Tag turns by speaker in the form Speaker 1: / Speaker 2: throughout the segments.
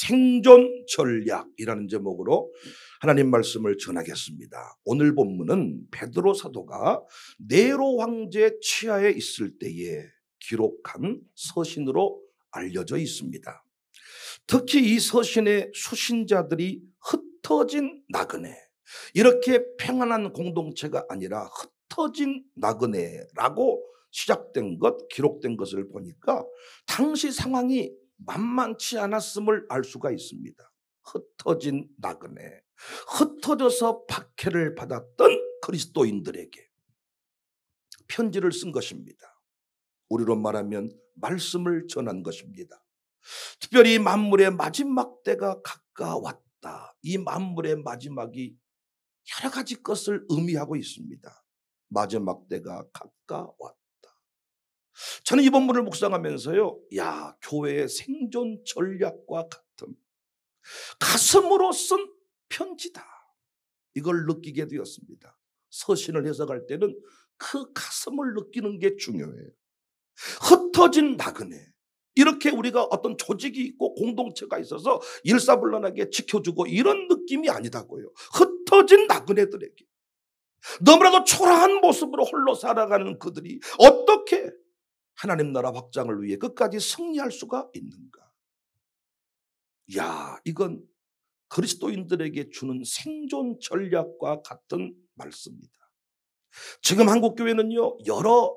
Speaker 1: 생존 전략이라는 제목으로 하나님 말씀을 전하겠습니다. 오늘 본문은 베드로 사도가 네로 황제 치하에 있을 때에 기록한 서신으로 알려져 있습니다. 특히 이 서신의 수신자들이 흩어진 나그네, 이렇게 평안한 공동체가 아니라 흩어진 나그네라고 시작된 것, 기록된 것을 보니까 당시 상황이 만만치 않았음을 알 수가 있습니다. 흩어진 나그네, 흩어져서 박해를 받았던 그리스도인들에게 편지를 쓴 것입니다. 우리로 말하면 말씀을 전한 것입니다. 특별히 만물의 마지막 때가 가까웠다. 이 만물의 마지막이 여러 가지 것을 의미하고 있습니다. 마지막 때가 가까웠다. 저는 이 본문을 묵상하면서요, 교회의 생존 전략과 같은 가슴으로 쓴 편지다, 이걸 느끼게 되었습니다. 서신을 해석할 때는 그 가슴을 느끼는 게 중요해요. 흩어진 나그네, 이렇게 우리가 어떤 조직이 있고 공동체가 있어서 일사불란하게 지켜주고 이런 느낌이 아니다고요. 흩어진 나그네들에게 너무나도 초라한 모습으로 홀로 살아가는 그들이 어떻게 하나님 나라 확장을 위해 끝까지 승리할 수가 있는가? 이건 그리스도인들에게 주는 생존 전략과 같은 말씀입니다. 지금 한국교회는요, 여러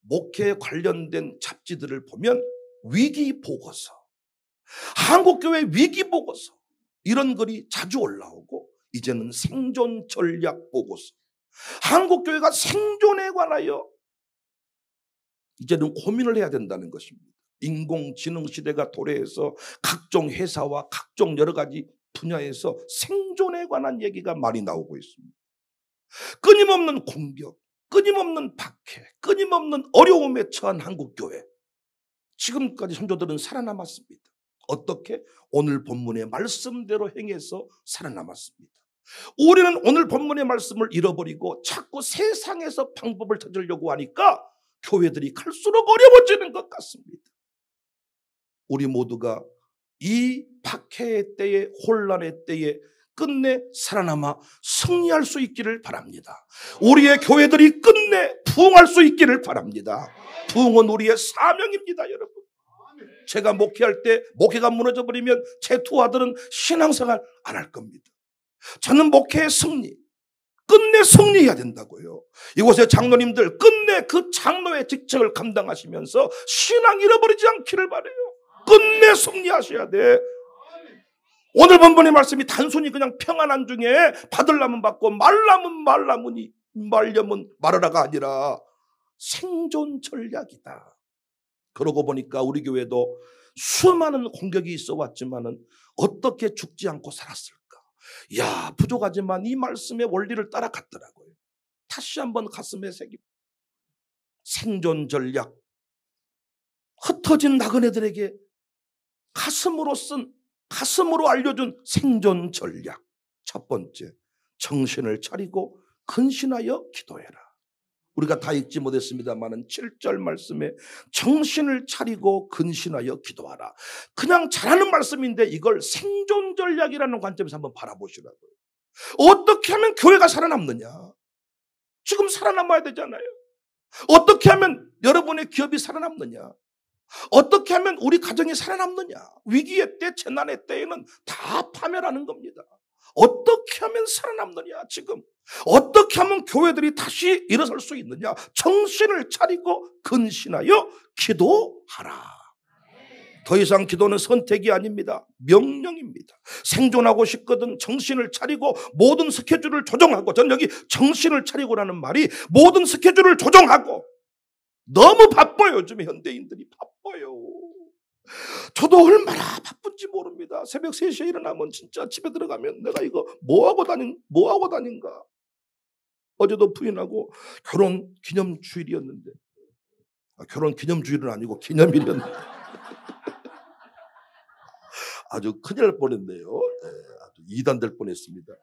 Speaker 1: 목회에 관련된 잡지들을 보면 위기보고서, 한국교회 위기보고서, 이런 글이 자주 올라오고, 이제는 생존 전략 보고서, 한국교회가 생존에 관하여 이제는 고민을 해야 된다는 것입니다. 인공지능 시대가 도래해서 각종 회사와 각종 여러 가지 분야에서 생존에 관한 얘기가 많이 나오고 있습니다. 끊임없는 공격, 끊임없는 박해, 끊임없는 어려움에 처한 한국교회, 지금까지 선조들은 살아남았습니다. 어떻게? 오늘 본문의 말씀대로 행해서 살아남았습니다. 우리는 오늘 본문의 말씀을 잃어버리고 자꾸 세상에서 방법을 찾으려고 하니까 교회들이 갈수록 어려워지는 것 같습니다. 우리 모두가 이 박해의 때에, 혼란의 때에 끝내 살아남아 승리할 수 있기를 바랍니다. 우리의 교회들이 끝내 부흥할 수 있기를 바랍니다. 부흥은 우리의 사명입니다, 여러분. 제가 목회할 때 목회가 무너져 버리면 제 두 아들은 신앙생활 안 할 겁니다. 저는 목회의 승리, 끝내 승리해야 된다고요. 이곳의 장로님들 끝내 그 장로의 직책을 감당하시면서 신앙 잃어버리지 않기를 바라요. 끝내 승리하셔야 돼. 오늘 본문의 말씀이 단순히 그냥 평안한 중에 받으려면 받고 말라면 말려면 말하라가 아니라 생존 전략이다. 그러고 보니까 우리 교회도 수많은 공격이 있어 왔지만은 어떻게 죽지 않고 살았을까? 부족하지만 이 말씀의 원리를 따라갔더라고요. 다시 한번 가슴에 새깁니다. 생존 전략, 흩어진 나그네들에게 가슴으로 알려준 생존 전략. 첫 번째, 정신을 차리고 근신하여 기도해라. 우리가 다 읽지 못했습니다만은 7절 말씀에 정신을 차리고 근신하여 기도하라. 그냥 잘하는 말씀인데 이걸 생존 전략이라는 관점에서 한번 바라보시라고요. 어떻게 하면 교회가 살아남느냐? 지금 살아남아야 되잖아요. 어떻게 하면 여러분의 기업이 살아남느냐? 어떻게 하면 우리 가정이 살아남느냐? 위기의 때, 재난의 때에는 다 파멸하는 겁니다. 어떻게 하면 살아남느냐? 지금 어떻게 하면 교회들이 다시 일어설 수 있느냐? 정신을 차리고 근신하여 기도하라. 더 이상 기도는 선택이 아닙니다. 명령입니다. 생존하고 싶거든 정신을 차리고 모든 스케줄을 조정하고, 저는 여기 정신을 차리고라는 말이 모든 스케줄을 조정하고, 너무 바빠요. 요즘 현대인들이 바빠요. 저도 얼마나 바쁜지 모릅니다. 새벽 3시에 일어나면 진짜 집에 들어가면 내가 이거 뭐하고 다닌가. 어제도 부인하고 결혼 기념주일이었는데, 결혼 기념주일은 아니고 기념일이었는데 아주 큰일 날 뻔했네요. 아주 이단될 뻔했습니다.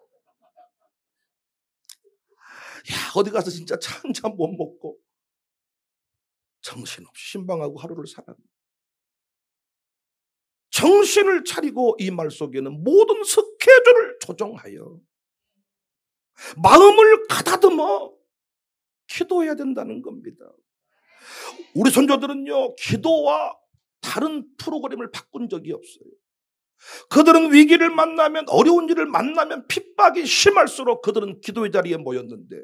Speaker 1: 어디 가서 진짜 차 한 잔 못 먹고 정신없이 신방하고 하루를 살았네. 정신을 차리고 이 말 속에는 모든 스케줄을 조정하여 마음을 가다듬어 기도해야 된다는 겁니다. 우리 선조들은요, 기도와 다른 프로그램을 바꾼 적이 없어요. 그들은 위기를 만나면, 어려운 일을 만나면 핍박이 심할수록 그들은 기도의 자리에 모였는데,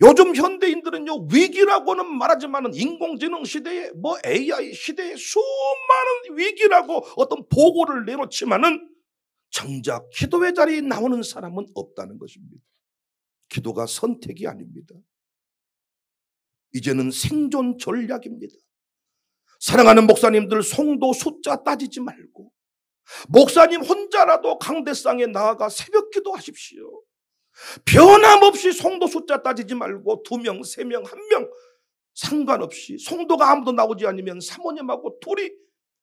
Speaker 1: 요즘 현대인들은요, 위기라고는 말하지만 인공지능 시대에 AI 시대에 수많은 위기라고 어떤 보고를 내놓지만은 정작 기도의 자리에 나오는 사람은 없다는 것입니다. 기도가 선택이 아닙니다. 이제는 생존 전략입니다. 사랑하는 목사님들, 성도 숫자 따지지 말고 목사님 혼자라도 강대상에 나아가 새벽 기도하십시오. 변함없이 성도 숫자 따지지 말고 2명, 3명, 1명 상관없이 성도가 아무도 나오지 않으면 사모님하고 둘이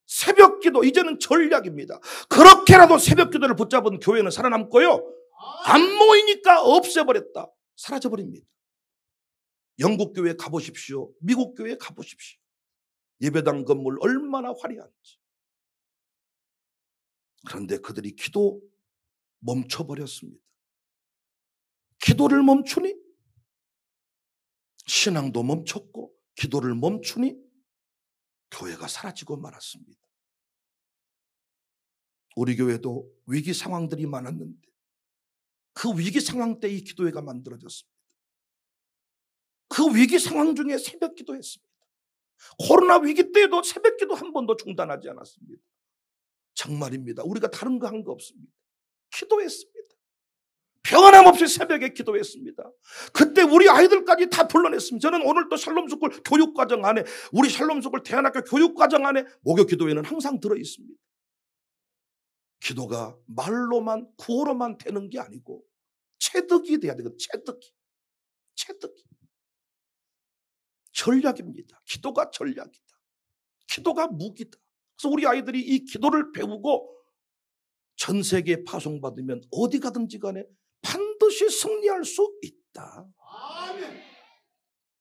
Speaker 1: 새벽 기도, 이제는 전략입니다. 그렇게라도 새벽 기도를 붙잡은 교회는 살아남고요, 안 모이니까 없애버렸다, 사라져버립니다. 영국 교회 가보십시오. 미국 교회 가보십시오. 예배당 건물 얼마나 화려한지. 그런데 그들이 기도 멈춰버렸습니다. 기도를 멈추니 신앙도 멈췄고, 기도를 멈추니 교회가 사라지고 말았습니다. 우리 교회도 위기 상황들이 많았는데 그 위기 상황 때 이 기도회가 만들어졌습니다. 그 위기 상황 중에 새벽 기도했습니다. 코로나 위기 때에도 새벽 기도 한 번도 중단하지 않았습니다. 정말입니다. 우리가 다른 거 한 거 없습니다. 기도했습니다. 변함없이 새벽에 기도했습니다. 그때 우리 아이들까지 다 불러냈습니다. 저는 오늘 또 샬롬스쿨 교육과정 안에, 우리 샬롬스쿨 대안학교 교육과정 안에 목요 기도회는 항상 들어있습니다. 기도가 말로만 구호로만 되는 게 아니고 체득이 돼야 되거든요. 체득이 전략입니다. 기도가 전략이다. 기도가 무기다. 그래서 우리 아이들이 이 기도를 배우고 전 세계에 파송받으면 어디 가든지 간에 반드시 승리할 수 있다. 아멘.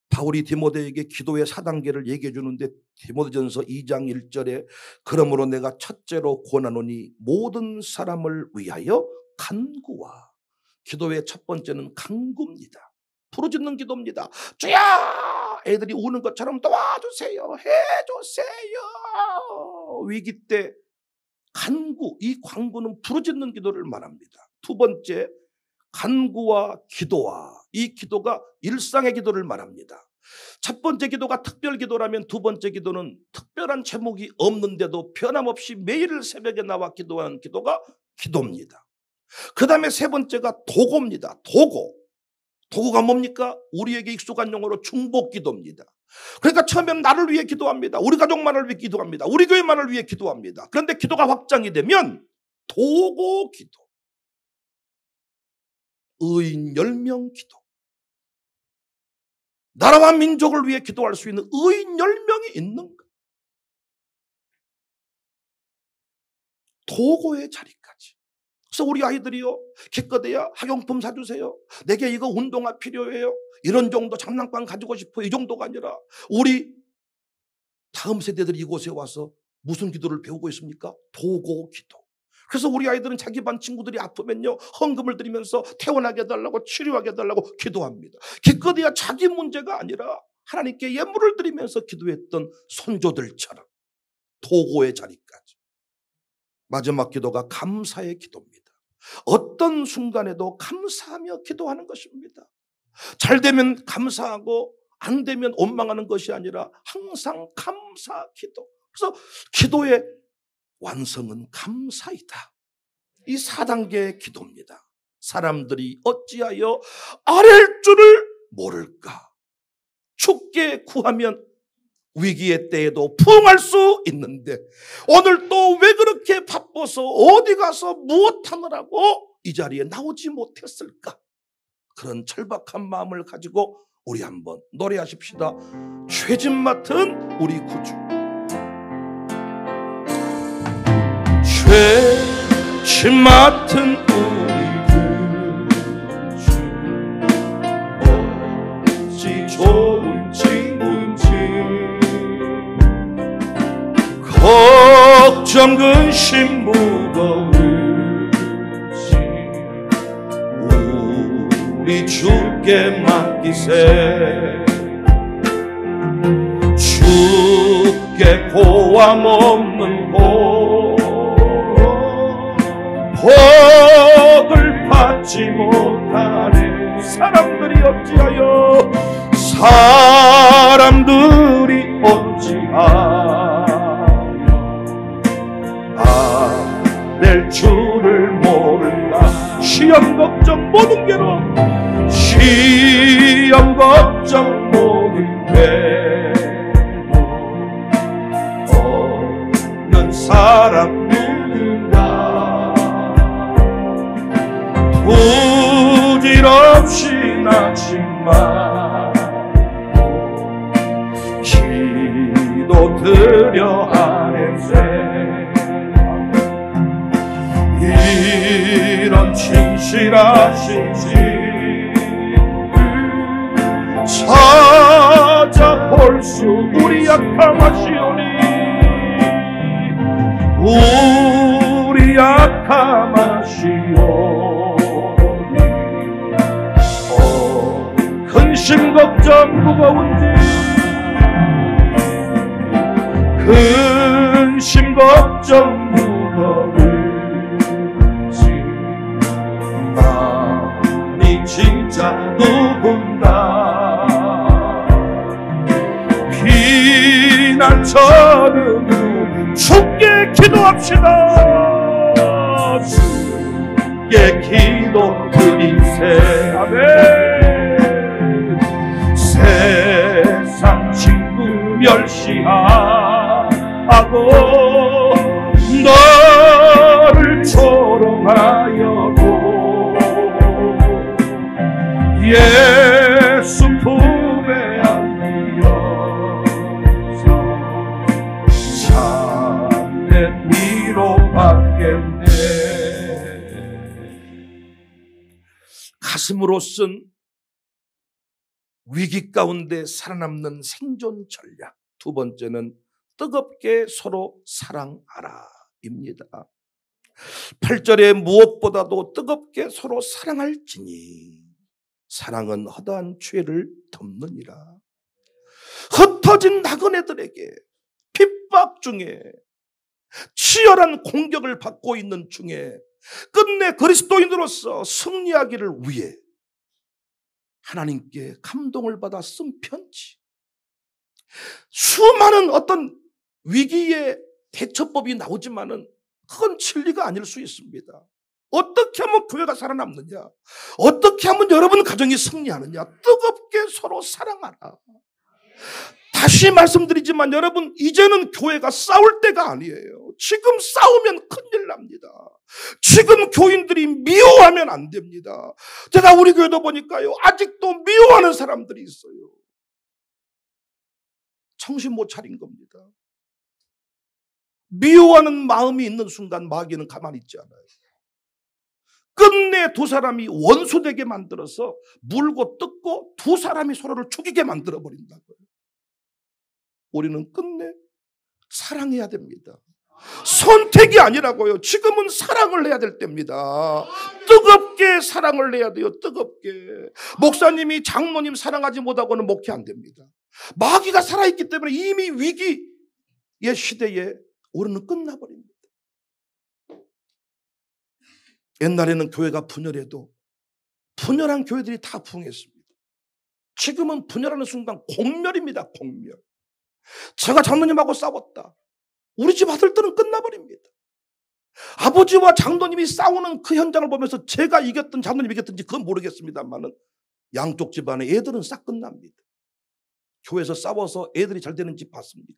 Speaker 1: 바울이 디모데에게 기도의 4단계를 얘기해 주는데, 디모데전서 2장 1절에 그러므로 내가 첫째로 권하노니 모든 사람을 위하여 간구와. 기도의 첫 번째는 간구입니다. 부르짖는 기도입니다. 주여, 애들이 우는 것처럼 도와주세요, 해주세요. 위기 때 간구, 이 간구는 부르짖는 기도를 말합니다. 두 번째, 간구와 기도와, 이 기도가 일상의 기도를 말합니다. 첫 번째 기도가 특별 기도라면 두 번째 기도는 특별한 제목이 없는데도 변함없이 매일 새벽에 나와 기도하는 기도가 기도입니다. 그 다음에 세 번째가 도고입니다. 도고가 뭡니까? 우리에게 익숙한 용어로 중복 기도입니다. 그러니까 처음엔 나를 위해 기도합니다. 우리 가족만을 위해 기도합니다. 우리 교회만을 위해 기도합니다. 그런데 기도가 확장이 되면 도고 기도, 의인 10명 기도, 나라와 민족을 위해 기도할 수 있는 의인 10명이 있는가? 도고의 자리까지. 그래서 우리 아이들이요, 기껏해야 학용품 사주세요, 내게 이거 운동화 필요해요, 이런 정도 장난감 가지고 싶어, 이 정도가 아니라 우리 다음 세대들이 이곳에 와서 무슨 기도를 배우고 있습니까? 도고 기도. 그래서 우리 아이들은 자기 반 친구들이 아프면요, 헌금을 드리면서 퇴원하게 해달라고, 치료하게 해달라고 기도합니다. 기껏해야 자기 문제가 아니라 하나님께 예물을 드리면서 기도했던 선조들처럼 도고의 자리까지. 마지막 기도가 감사의 기도입니다. 어떤 순간에도 감사하며 기도하는 것입니다. 잘 되면 감사하고 안 되면 원망하는 것이 아니라 항상 감사 기도. 그래서 기도의 완성은 감사이다. 이 4단계의 기도입니다. 사람들이 어찌하여 아랠 줄을 모를까? 주께 구하면 위기의 때에도 부응할 수 있는데 오늘 또 왜 그렇게 바빠서 어디 가서 무엇하느라고 이 자리에 나오지 못했을까? 그런 절박한 마음을 가지고 우리 한번 노래하십시다. 죄짐 맡은 우리 구주, 죄짐 맡은 우리 구주, 어찌 좋은지 걱정하며 걱정 근심 무거우시 우리 주께 맡기세. 주께 고함 없는 복을 받지 못하네. 사람들이 어찌하여 낼 줄을 모른다. 시험 걱정 모든 괴로 시험 걱정 모든 괴로 없는 사람 누군가 부질없이 나지만 기도 드려 하는데 이런 진실하신 주 찾아볼 수 우리 약함하시오니 우리 약함하시오니 근심 걱정 무거운지 근심 걱정 무거운지 진짜 누군가 피난처는 주께 기도합시다. 주께 기도 드리세. 아멘. 세상 친구 멸시하고 너를 조롱하여도 예수 품에 안기어서 참된 위로받겠네. 가슴으로 쓴 위기 가운데 살아남는 생존 전략. 두 번째는 뜨겁게 서로 사랑하라 입니다. 8절에 무엇보다도 뜨겁게 서로 사랑할지니 사랑은 허다한 죄를 덮느니라. 흩어진 나그네들에게 핍박 중에 치열한 공격을 받고 있는 중에 끝내 그리스도인으로서 승리하기를 위해 하나님께 감동을 받아 쓴 편지. 수많은 어떤 위기의 대처법이 나오지만은 그건 진리가 아닐 수 있습니다. 어떻게 하면 교회가 살아남느냐? 어떻게 하면 여러분 가정이 승리하느냐? 뜨겁게 서로 사랑하라. 다시 말씀드리지만 여러분, 이제는 교회가 싸울 때가 아니에요. 지금 싸우면 큰일 납니다. 지금 교인들이 미워하면 안 됩니다. 제가 우리 교회도 보니까요, 아직도 미워하는 사람들이 있어요. 정신 못 차린 겁니다. 미워하는 마음이 있는 순간 마귀는 가만히 있지 않아요. 끝내 두 사람이 원수되게 만들어서 물고 뜯고 두 사람이 서로를 죽이게 만들어 버린다고요. 우리는 끝내 사랑해야 됩니다. 선택이 아니라고요. 지금은 사랑을 해야 될 때입니다. 뜨겁게 사랑을 해야 돼요. 뜨겁게. 목사님이 장로님 사랑하지 못하고는 목회 안 됩니다. 마귀가 살아있기 때문에 이미 위기의 시대에 우리는 끝나버립니다. 옛날에는 교회가 분열해도 분열한 교회들이 다 부흥했습니다. 지금은 분열하는 순간 공멸입니다. 공멸. 제가 장로님하고 싸웠다. 우리 집 아들들은 끝나버립니다. 아버지와 장로님이 싸우는 그 현장을 보면서 제가 이겼든 장로님이 이겼든지 그건 모르겠습니다만은 양쪽 집안의 애들은 싹 끝납니다. 교회에서 싸워서 애들이 잘 되는 집 봤습니까?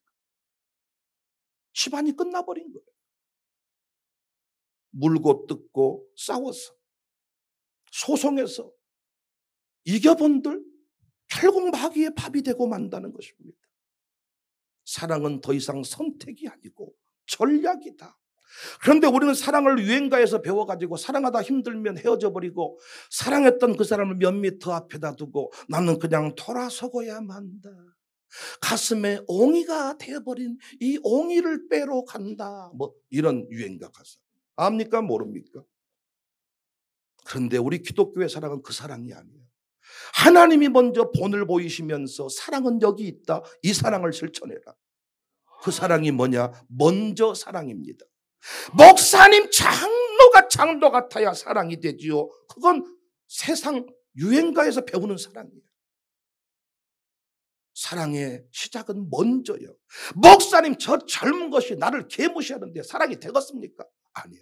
Speaker 1: 집안이 끝나버린 거예요. 물고 뜯고 싸워서 소송해서 이겨본들 결국 마귀의 밥이 되고 만다는 것입니다. 사랑은 더 이상 선택이 아니고 전략이다. 그런데 우리는 사랑을 유행가에서 배워가지고 사랑하다 힘들면 헤어져 버리고 사랑했던 그 사람을 몇 미터 앞에다 두고 나는 그냥 돌아서고야 만다. 가슴에 옹이가 되어버린 이 옹이를 빼러 간다. 뭐 이런 유행가 가사. 압니까? 모릅니까? 그런데 우리 기독교의 사랑은 그 사랑이 아니에요. 하나님이 먼저 본을 보이시면서 사랑은 여기 있다. 이 사랑을 실천해라. 그 사랑이 뭐냐? 먼저 사랑입니다. 목사님 장로 같아야 사랑이 되지요. 그건 세상 유행가에서 배우는 사랑이에요. 사랑의 시작은 먼저요. 목사님 저 젊은 것이 나를 개무시하는데 사랑이 되겠습니까? 아니야.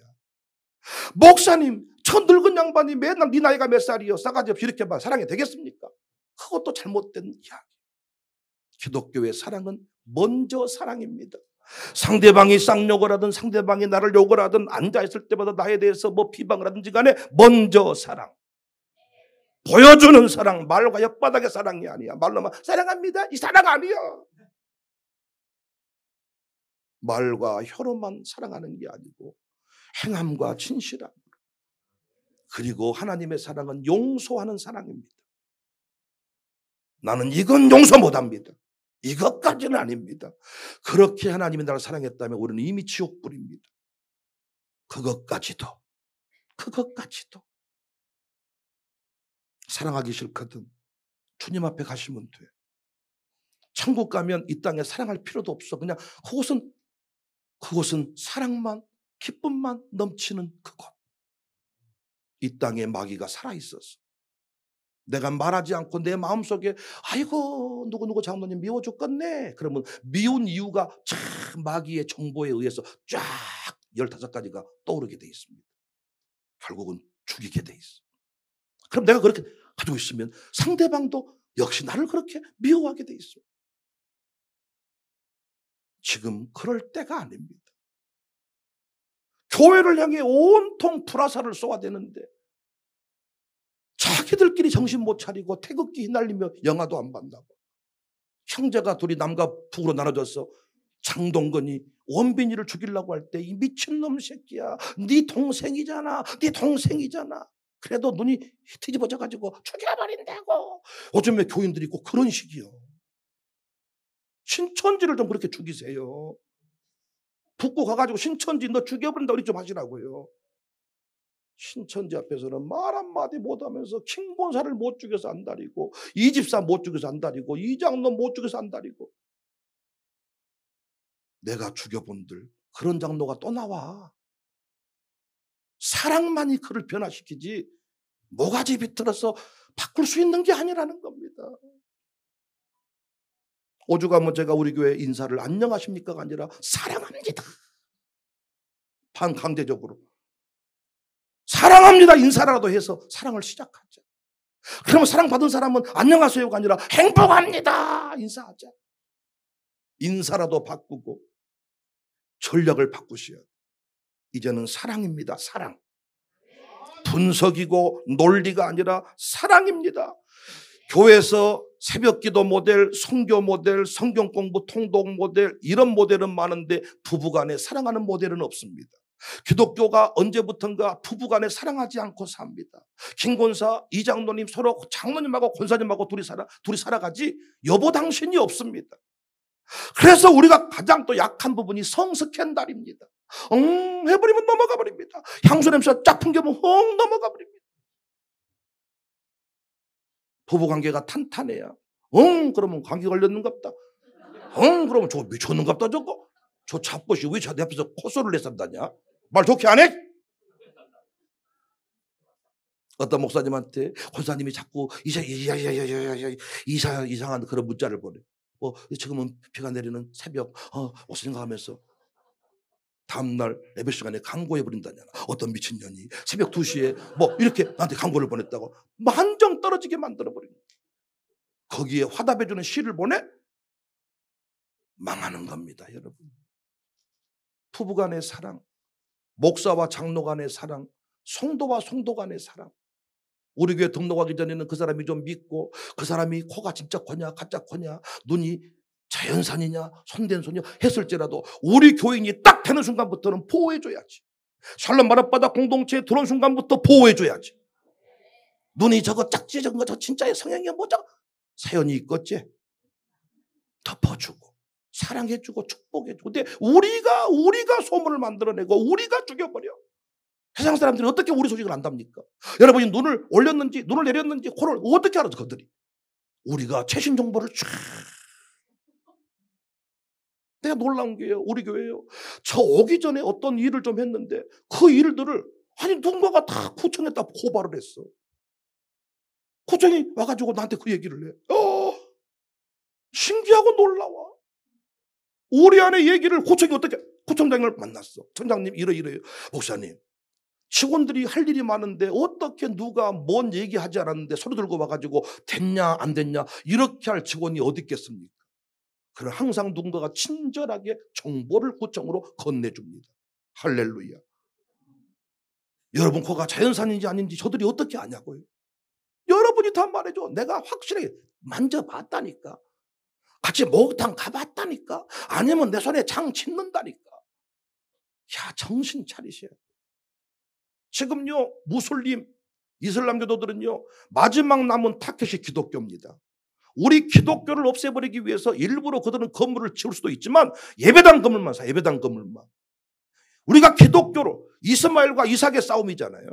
Speaker 1: 목사님 저 늙은 양반이 맨날 네 나이가 몇 살이요? 싸가지 없이 이렇게 봐. 사랑이 되겠습니까? 그것도 잘못된 이야기. 기독교의 사랑은 먼저 사랑입니다. 상대방이 쌍욕을 하든 상대방이 나를 욕을 하든 앉아있을 때마다 나에 대해서 뭐 비방을 하든지 간에 먼저 사랑. 보여주는 사랑, 말과 혓바닥의 사랑이 아니야. 말로만 사랑합니다. 이 사랑 아니야. 말과 혀로만 사랑하는 게 아니고 행함과 진실함. 그리고 하나님의 사랑은 용서하는 사랑입니다. 나는 이건 용서 못합니다. 이것까지는 아닙니다. 그렇게 하나님이 나를 사랑했다면 우리는 이미 지옥불입니다. 그것까지도 사랑하기 싫거든 주님 앞에 가시면 돼. 천국 가면 이 땅에 사랑할 필요도 없어. 그냥 그곳은 사랑만 기쁨만 넘치는 그곳. 이 땅에 마귀가 살아있어서 내가 말하지 않고 내 마음속에 아이고 누구 장로님 미워 죽겠네. 그러면 미운 이유가 참 마귀의 정보에 의해서 쫙 15가지가 떠오르게 돼 있습니다. 결국은 죽이게 돼 있어. 그럼 내가 그렇게 가지고 있으면 상대방도 역시 나를 그렇게 미워하게 돼 있어. 지금 그럴 때가 아닙니다. 교회를 향해 온통 불화살을 쏘아대는데 자기들끼리 정신 못 차리고 태극기 휘날리며 영화도 안 본다고. 형제가 둘이 남과 북으로 나눠져서 장동건이 원빈이를 죽이려고 할 때 이 미친놈 새끼야. 네 동생이잖아. 그래도 눈이 뒤집어져가지고 죽여버린다고. 요즘에 교인들이 꼭 그런 식이요. 신천지를 좀 그렇게 죽이세요. 북구 가가지고 신천지 너 죽여버린다 우리 좀 하시라고요. 신천지 앞에서는 말 한마디 못하면서 킹본사를 못 죽여서 안달이고 이 집사 못 죽여서 안달이고 이 장로 못 죽여서 안달이고 내가 죽여본들 그런 장로가 또 나와. 사랑만이 그를 변화시키지 모가지 비틀어서 바꿀 수 있는 게 아니라는 겁니다. 오죽하면 제가 우리 교회 인사를 안녕하십니까가 아니라 사랑합니다. 반강제적으로. 사랑합니다 인사라도 해서 사랑을 시작하자. 그러면 사랑받은 사람은 안녕하세요가 아니라 행복합니다 인사하자. 인사라도 바꾸고 전략을 바꾸셔야 돼요. 이제는 사랑입니다. 사랑. 분석이고 논리가 아니라 사랑입니다. 교회에서 새벽기도 모델, 선교 모델, 성경 공부 통독 모델 이런 모델은 많은데 부부간에 사랑하는 모델은 없습니다. 기독교가 언제부턴가 부부간에 사랑하지 않고 삽니다. 김권사, 이장로님 서로 장로님하고 권사님하고 둘이 살아가지 여보 당신이 없습니다. 그래서 우리가 가장 또 약한 부분이 성스캔들입니다. 해버리면 넘어가 버립니다. 향수 냄새 쫙 풍기면 넘어가 버립니다. 부부관계가 탄탄해야 그러면 감기 걸렸는갑다. 그러면 저거 미쳤는갑다 저거. 저 잡것이 왜 내 앞에서 콧소리를 내싼다냐. 말 좋게 안 해? 어떤 목사님한테 권사님이 자꾸 이상한 그런 문자를 보내. 지금은 비가 내리는 새벽 무슨 하면서 다음날 예배 시간에 강고해버린다냐. 어떤 미친년이 새벽 2시에 이렇게 나한테 강고를 보냈다고 한정 떨어지게 만들어버린 거예요. 거기에 화답해주는 시를 보내? 망하는 겁니다 여러분. 부부간의 사랑, 목사와 장로 간의 사랑, 성도와 성도 간의 사랑. 우리 교회 등록하기 전에는 그 사람이 좀 믿고 그 사람이 코가 진짜 코냐 가짜 코냐 눈이 자연산이냐 손댄 소냐 했을지라도 우리 교인이 딱 되는 순간부터는 보호해줘야지. 샬롬 마룻바닥 공동체에 들어온 순간부터 보호해줘야지. 눈이 저거 짝지 저거 저 진짜의 성향이 뭐죠? 사연이 있겠지. 덮어주고 사랑해주고 축복해주고. 근데 우리가 소문을 만들어내고 우리가 죽여버려. 세상 사람들이 어떻게 우리 소식을 안답니까? 여러분이 눈을 올렸는지 눈을 내렸는지 코를 어떻게 알아서 그들이. 우리가 최신 정보를 쫙. 내가 놀라운 게요, 우리 교회요. 저 오기 전에 어떤 일을 좀 했는데 그 일들을 누군가가 다 구청에다 고발을 했어. 구청이 와가지고 나한테 그 얘기를 해. 신기하고 놀라워. 우리 안에 얘기를 구청장을 만났어. 청장님 이래요. 목사님, 직원들이 할 일이 많은데 어떻게 누가 뭔 얘기하지 않았는데 소리 들고 와가지고 됐냐 안 됐냐 이렇게 할 직원이 어디 있겠습니까? 그럼 항상 누군가가 친절하게 정보를 구청으로 건네줍니다. 할렐루야. 여러분 거가 자연산인지 아닌지 저들이 어떻게 아냐고요? 여러분이 다 말해줘. 내가 확실하게 만져봤다니까. 같이 목욕탕 가봤다니까. 아니면 내 손에 장 짚는다니까. 야, 정신 차리셔야 돼. 지금요, 무슬림, 이슬람교도들은요, 마지막 남은 타켓이 기독교입니다. 우리 기독교를 없애버리기 위해서 일부러 그들은 건물을 지을 수도 있지만 예배당 건물만 사, 예배당 건물만. 우리가 기독교로 이스마엘과 이삭의 싸움이잖아요.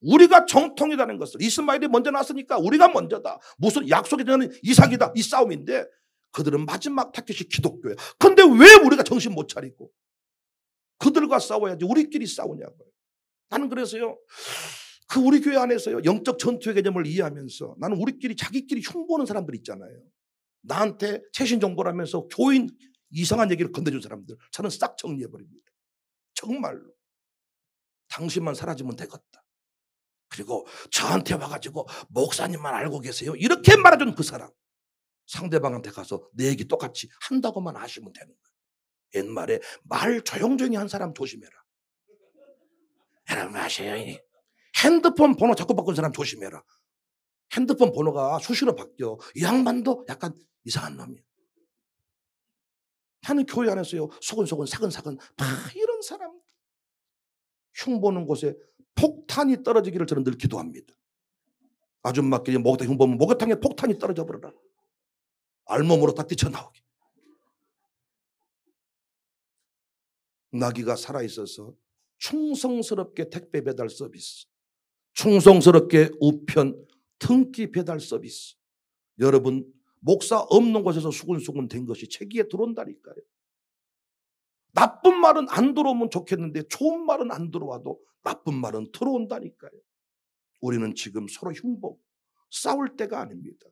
Speaker 1: 우리가 정통이라는 것을, 이스마엘이 먼저 났으니까 우리가 먼저다. 무슨 약속이 되는 이삭이다. 이 싸움인데 그들은 마지막 타켓이 기독교야. 그런데 왜 우리가 정신 못 차리고 그들과 싸워야지 우리끼리 싸우냐고요. 나는 그래서요, 그 우리 교회 안에서요, 영적 전투의 개념을 이해하면서 나는 우리끼리 자기끼리 흉보는 사람들 있잖아요. 나한테 최신 정보라면서 교인 이상한 얘기를 건네준 사람들, 저는 싹 정리해버립니다. 정말로. 당신만 사라지면 되겠다. 그리고 저한테 와가지고 목사님만 알고 계세요, 이렇게 말해준 그 사람, 상대방한테 가서 내 얘기 똑같이 한다고만 하시면 되는 거예요. 옛말에 말 조용조용히 한 사람 조심해라. 여러분 아세요? 핸드폰 번호 자꾸 바꾼 사람 조심해라. 핸드폰 번호가 수시로 바뀌어. 이 양반도 약간 이상한 놈이야. 나는 교회 안에서요, 소근소근 사근사근 막 이런 사람 흉보는 곳에 폭탄이 떨어지기를 저는 늘 기도합니다. 아줌마끼리 목욕탕 흉보면 목욕탕에 폭탄이 떨어져 버려라. 알몸으로 다 뛰쳐나오게. 나귀가 살아있어서 충성스럽게 택배 배달 서비스, 충성스럽게 우편 등기 배달 서비스. 여러분, 목사 없는 곳에서 수근수근 된 것이 체기에 들어온다니까요. 나쁜 말은 안 들어오면 좋겠는데 좋은 말은 안 들어와도 나쁜 말은 들어온다니까요. 우리는 지금 서로 흉보, 싸울 때가 아닙니다.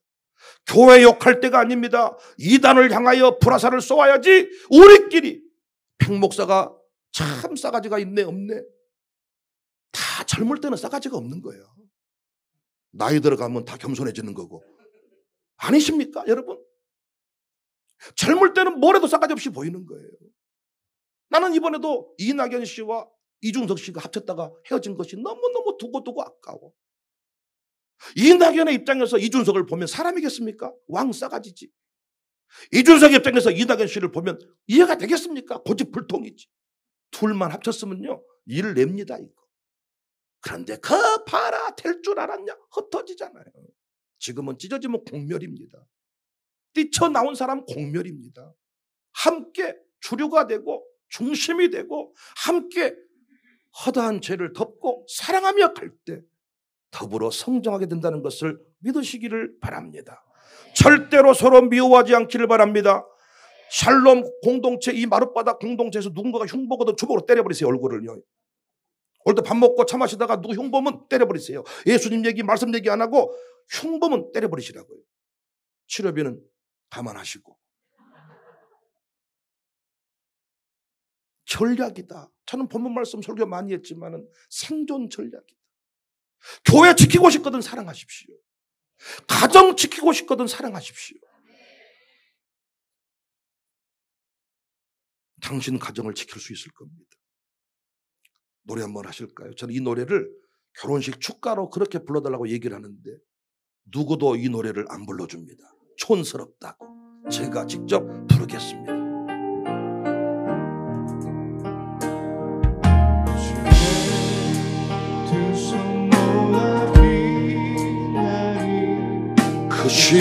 Speaker 1: 교회 욕할 때가 아닙니다. 이단을 향하여 불화살을 쏘아야지. 우리끼리 백목사가 참 싸가지가 있네 없네. 다 젊을 때는 싸가지가 없는 거예요. 나이 들어가면 다 겸손해지는 거고. 아니십니까 여러분? 젊을 때는 뭘 해도 싸가지 없이 보이는 거예요. 나는 이번에도 이낙연 씨와 이준석 씨가 합쳤다가 헤어진 것이 너무너무 두고두고 아까워. 이낙연의 입장에서 이준석을 보면 사람이겠습니까? 왕 싸가지지. 이준석의 입장에서 이낙연 씨를 보면 이해가 되겠습니까? 고집불통이지. 둘만 합쳤으면요, 일을 냅니다 이거. 그런데 그 봐라, 될 줄 알았냐? 흩어지잖아요. 지금은 찢어지면 공멸입니다. 뛰쳐나온 사람 공멸입니다. 함께 주류가 되고 중심이 되고 함께 허다한 죄를 덮고 사랑하며 갈 때 더불어 성장하게 된다는 것을 믿으시기를 바랍니다. 절대로 서로 미워하지 않기를 바랍니다. 샬롬 공동체, 이 마룻바닥 공동체에서 누군가가 흉보거든 주먹으로 때려버리세요. 얼굴을요. 올 때 밥 먹고 차 마시다가 누구 흉보면 때려버리세요. 예수님 얘기 말씀 얘기 안 하고 흉보면 때려버리시라고요. 치료비는 감안하시고. 전략이다. 저는 본문 말씀 설교 많이 했지만은 생존 전략이다. 교회 지키고 싶거든 사랑하십시오. 가정 지키고 싶거든 사랑하십시오. 당신 가정을 지킬 수 있을 겁니다. 노래 한번 하실까요? 저는 이 노래를 결혼식 축가로 그렇게 불러달라고 얘기를 하는데 누구도 이 노래를 안 불러줍니다. 촌스럽다고. 제가 직접 부르겠습니다. 그시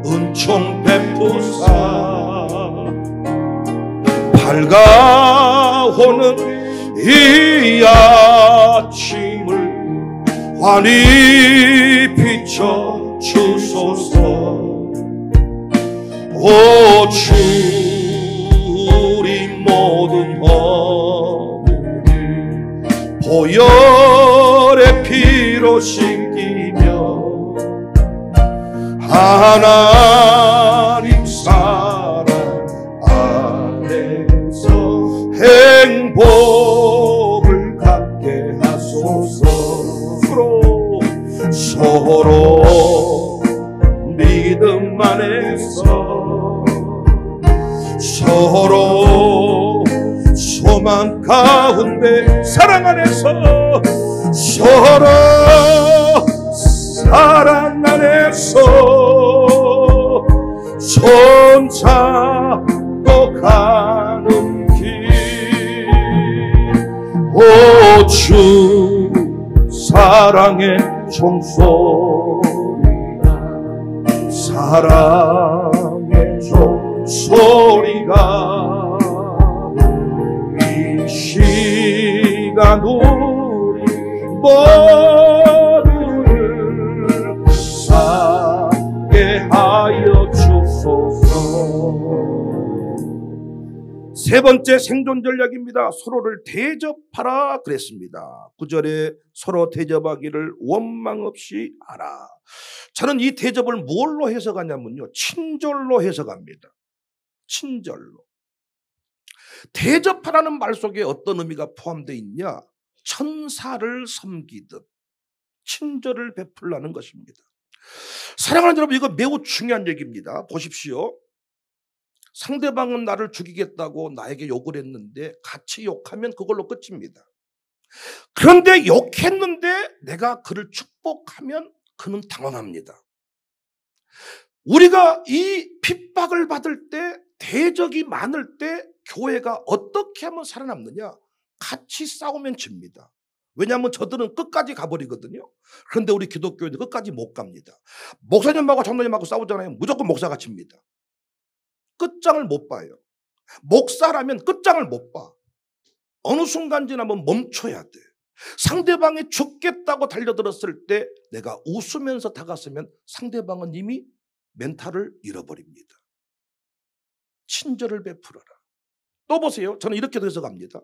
Speaker 1: 은총 베풀 주소서. 밝아오는 이 아침을 환히 비춰 주소서. 오 주리 모든 허물이 보혈의 피로 씻기며 하나님 사랑 안에서 행복을 갖게 하소서. 서로 믿음 안에서 서로 소망 가운데 사랑 안에서 서로 사랑 안에서 손잡고 가는 길. 오 주 사랑의 종소리가 사랑의 종소리가 이 시간 우리 모두를 살게 하여 주소서. 세 번째 생존 전략입니다. 서로를 대접하라 그랬습니다. 9절에 서로 대접하기를 원망 없이 하라. 저는 이 대접을 뭘로 해석하냐면요, 친절로 해석합니다. 친절로. 대접하라는 말 속에 어떤 의미가 포함되어 있냐? 천사를 섬기듯 친절을 베풀라는 것입니다. 사랑하는 여러분, 이거 매우 중요한 얘기입니다. 보십시오. 상대방은 나를 죽이겠다고 나에게 욕을 했는데 같이 욕하면 그걸로 끝입니다. 그런데 욕했는데 내가 그를 축복하면 그는 당황합니다. 우리가 이 핍박을 받을 때, 대적이 많을 때 교회가 어떻게 하면 살아남느냐? 같이 싸우면 집니다. 왜냐하면 저들은 끝까지 가버리거든요. 그런데 우리 기독교인은 끝까지 못 갑니다. 목사님하고 장로님하고 싸우잖아요. 무조건 목사가 집니다. 끝장을 못 봐요. 목사라면 끝장을 못 봐. 어느 순간 지나면 멈춰야 돼. 상대방이 죽겠다고 달려들었을 때 내가 웃으면서 다가서면 상대방은 이미 멘탈을 잃어버립니다. 친절을 베풀어라. 또 보세요. 저는 이렇게 해석합니다.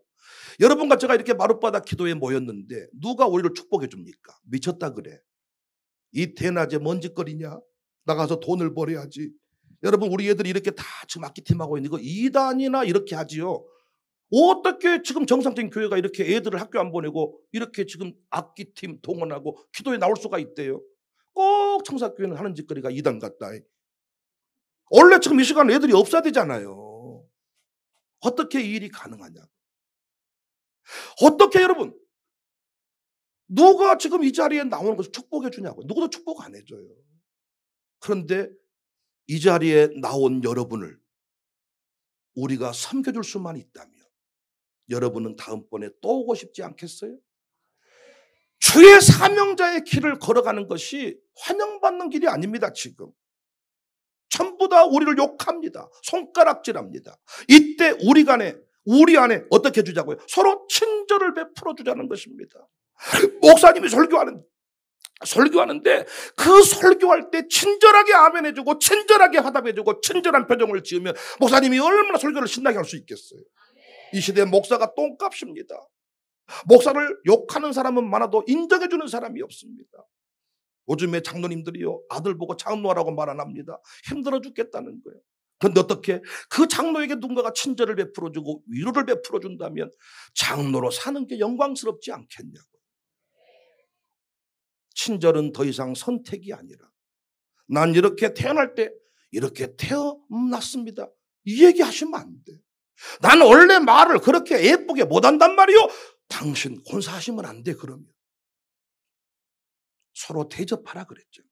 Speaker 1: 여러분과 제가 이렇게 마룻바닥 기도에 모였는데 누가 우리를 축복해 줍니까? 미쳤다 그래. 이 대낮에 뭔 짓거리냐? 나가서 돈을 벌어야지. 여러분, 우리 애들이 이렇게 다 지금 악기팀하고 있는 거 이단이나 이렇게 하지요. 어떻게 지금 정상적인 교회가 이렇게 애들을 학교 안 보내고 이렇게 지금 악기팀 동원하고 기도에 나올 수가 있대요. 꼭 청사교회는 하는 짓거리가 이단 같다. 원래 지금 이 시간 애들이 없어야 되잖아요. 어떻게 이 일이 가능하냐? 어떻게 여러분, 누가 지금 이 자리에 나오는 것을 축복해 주냐고. 누구도 축복 안 해줘요. 그런데 이 자리에 나온 여러분을 우리가 섬겨줄 수만 있다면 여러분은 다음번에 또 오고 싶지 않겠어요? 주의 사명자의 길을 걸어가는 것이 환영받는 길이 아닙니다. 지금 전부 다 우리를 욕합니다. 손가락질합니다. 이때 우리 안에 어떻게 해주자고요? 서로 친절을 베풀어 주자는 것입니다. 목사님이 설교하는데 그 설교할 때 친절하게 아멘해주고 친절하게 화답해주고 친절한 표정을 지으면 목사님이 얼마나 설교를 신나게 할 수 있겠어요. 이 시대에 목사가 똥값입니다. 목사를 욕하는 사람은 많아도 인정해주는 사람이 없습니다. 요즘에 장로님들이요, 아들 보고 장로하라고 말 안 합니다. 힘들어 죽겠다는 거예요. 그런데 어떻게 그 장로에게 누군가가 친절을 베풀어주고 위로를 베풀어준다면 장로로 사는 게 영광스럽지 않겠냐고. 친절은 더 이상 선택이 아니라 난 이렇게 태어날 때 이렇게 태어났습니다. 이 얘기 하시면 안 돼. 난 원래 말을 그렇게 예쁘게 못한단 말이요. 당신 혼자 하시면 안 돼. 그러면 서로 대접하라 그랬죠.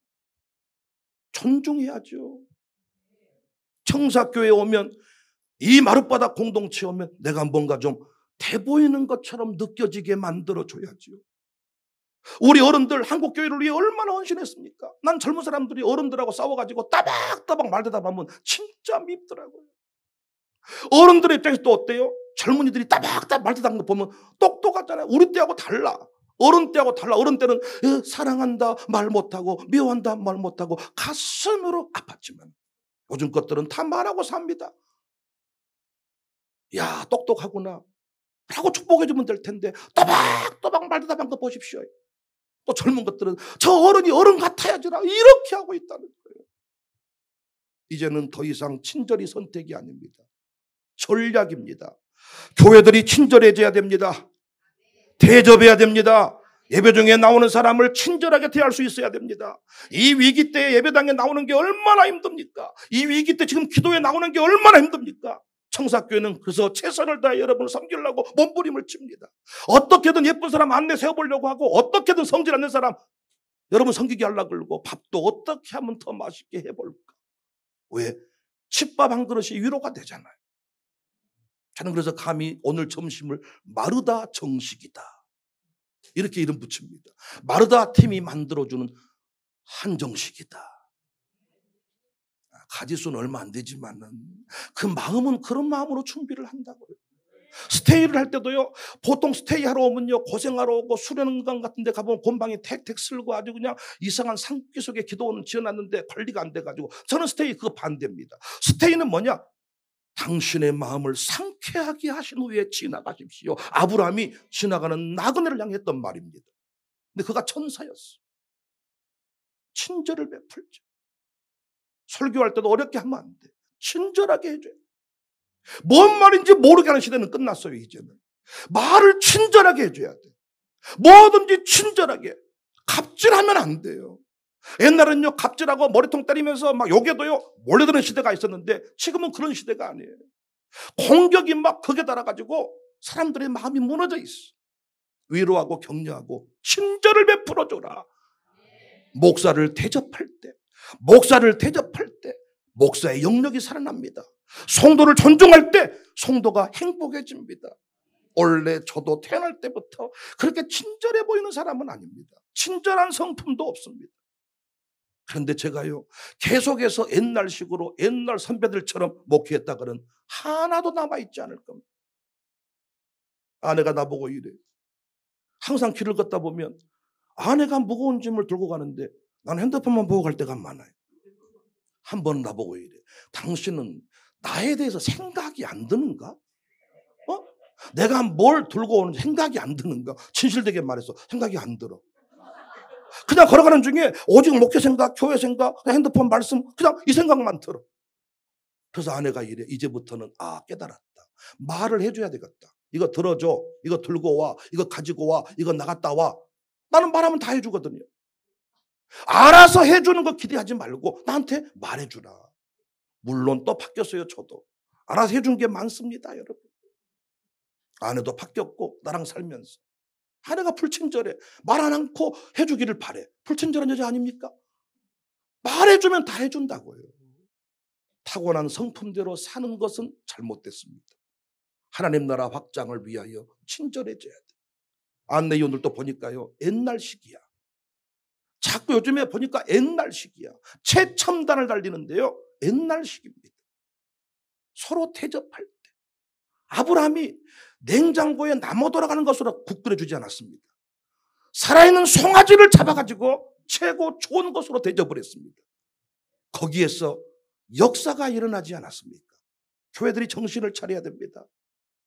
Speaker 1: 존중해야죠. 청사교회에 오면, 이 마룻바닥 공동체에 오면 내가 뭔가 좀 돼 보이는 것처럼 느껴지게 만들어줘야죠. 우리 어른들 한국 교회를 위해 얼마나 헌신했습니까? 난 젊은 사람들이 어른들하고 싸워가지고 따박따박 말대답하면 진짜 밉더라고요. 어른들의 입장에서 또 어때요? 젊은이들이 따박따박 말대답하는 거 보면 똑똑하잖아요. 우리 때하고 달라. 어른 때하고 달라. 어른 때는 사랑한다 말 못하고 미워한다 말 못하고 가슴으로 아팠지만 요즘 것들은 다 말하고 삽니다. 야, 똑똑하구나 라고 축복해주면 될 텐데 따박따박 말대답한 거 보십시오. 또 젊은 것들은 저 어른이 어른 같아야지라 이렇게 하고 있다는 거예요. 이제는 더 이상 친절이 선택이 아닙니다. 전략입니다. 교회들이 친절해져야 됩니다. 대접해야 됩니다. 예배 중에 나오는 사람을 친절하게 대할 수 있어야 됩니다. 이 위기 때에 예배당에 나오는 게 얼마나 힘듭니까? 이 위기 때 지금 기도에 나오는 게 얼마나 힘듭니까? 청사교회는 그래서 최선을 다해 여러분을 섬기려고 몸부림을 칩니다. 어떻게든 예쁜 사람 안내 세워보려고 하고 어떻게든 성질 안 낸 사람 여러분 섬기게 하려고 그러고 밥도 어떻게 하면 더 맛있게 해볼까? 왜? 칫밥 한 그릇이 위로가 되잖아요. 저는 그래서 감히 오늘 점심을 마르다 정식이다 이렇게 이름 붙입니다. 마르다 팀이 만들어주는 한정식이다. 가지수는 얼마 안 되지만은 그 마음은 그런 마음으로 준비를 한다고요. 스테이를 할 때도요, 보통 스테이 하러 오면요, 고생하러 오고 수련관 같은 데 가보면 곰방이 택택 쓸고 아주 그냥 이상한 산기 속에 기도원을 지어놨는데 관리가 안 돼가지고 저는 스테이 그거 반대입니다. 스테이는 뭐냐? 당신의 마음을 상쾌하게 하신 후에 지나가십시오. 아브라함이 지나가는 나그네를 향해 했던 말입니다. 근데 그가 천사였어. 친절을 베풀죠. 설교할 때도 어렵게 하면 안 돼. 친절하게 해줘요. 뭔 말인지 모르게 하는 시대는 끝났어요. 이제는 말을 친절하게 해줘야 돼. 뭐든지 친절하게. 갑질하면 안 돼요. 옛날은요, 갑질하고 머리통 때리면서 막 욕해도요 몰려드는 시대가 있었는데 지금은 그런 시대가 아니에요. 공격이 막 극에 달아가지고 사람들의 마음이 무너져 있어. 위로하고 격려하고 친절을 베풀어줘라. 목사를 대접할 때 목사의 영역이 살아납니다. 성도를 존중할 때 성도가 행복해집니다. 원래 저도 태어날 때부터 그렇게 친절해 보이는 사람은 아닙니다. 친절한 성품도 없습니다. 그런데 제가요, 계속해서 옛날식으로 옛날 선배들처럼 목회했다가는 하나도 남아있지 않을 겁니다. 아내가 나보고 이래. 항상 길을 걷다 보면 아내가 무거운 짐을 들고 가는데 나는 핸드폰만 보고 갈 때가 많아요. 한 번은 나보고 이래. 당신은 나에 대해서 생각이 안 드는가? 내가 뭘 들고 오는지 생각이 안 드는가? 진실되게 말해서 생각이 안 들어. 그냥 걸어가는 중에 오직 목회 생각, 교회 생각, 핸드폰 말씀 그냥 이 생각만 들어. 그래서 아내가 이래. 이제부터는 깨달았다. 말을 해줘야 되겠다. 이거 들어줘. 이거 들고 와. 이거 가지고 와. 이거 나갔다 와. 나는 말하면 다 해주거든요. 알아서 해주는 거 기대하지 말고 나한테 말해주라. 물론 또 바뀌었어요. 저도. 알아서 해준 게 많습니다. 여러분. 아내도 바뀌었고 나랑 살면서. 아내가 불친절해. 말 안 않고 해주기를 바래. 불친절한 여자 아닙니까? 말해주면 다 해준다고요. 타고난 성품대로 사는 것은 잘못됐습니다. 하나님 나라 확장을 위하여 친절해져야 돼. 안내위원들도 보니까요, 옛날식이야. 자꾸 요즘에 보니까 옛날식이야. 최첨단을 달리는데요, 옛날식입니다. 서로 대접할 때. 아브라함이 냉장고에 나무 돌아가는 것으로 국 끓여주지 않았습니다. 살아있는 송아지를 잡아가지고 최고 좋은 것으로 대접을 했습니다. 거기에서 역사가 일어나지 않았습니까? 교회들이 정신을 차려야 됩니다.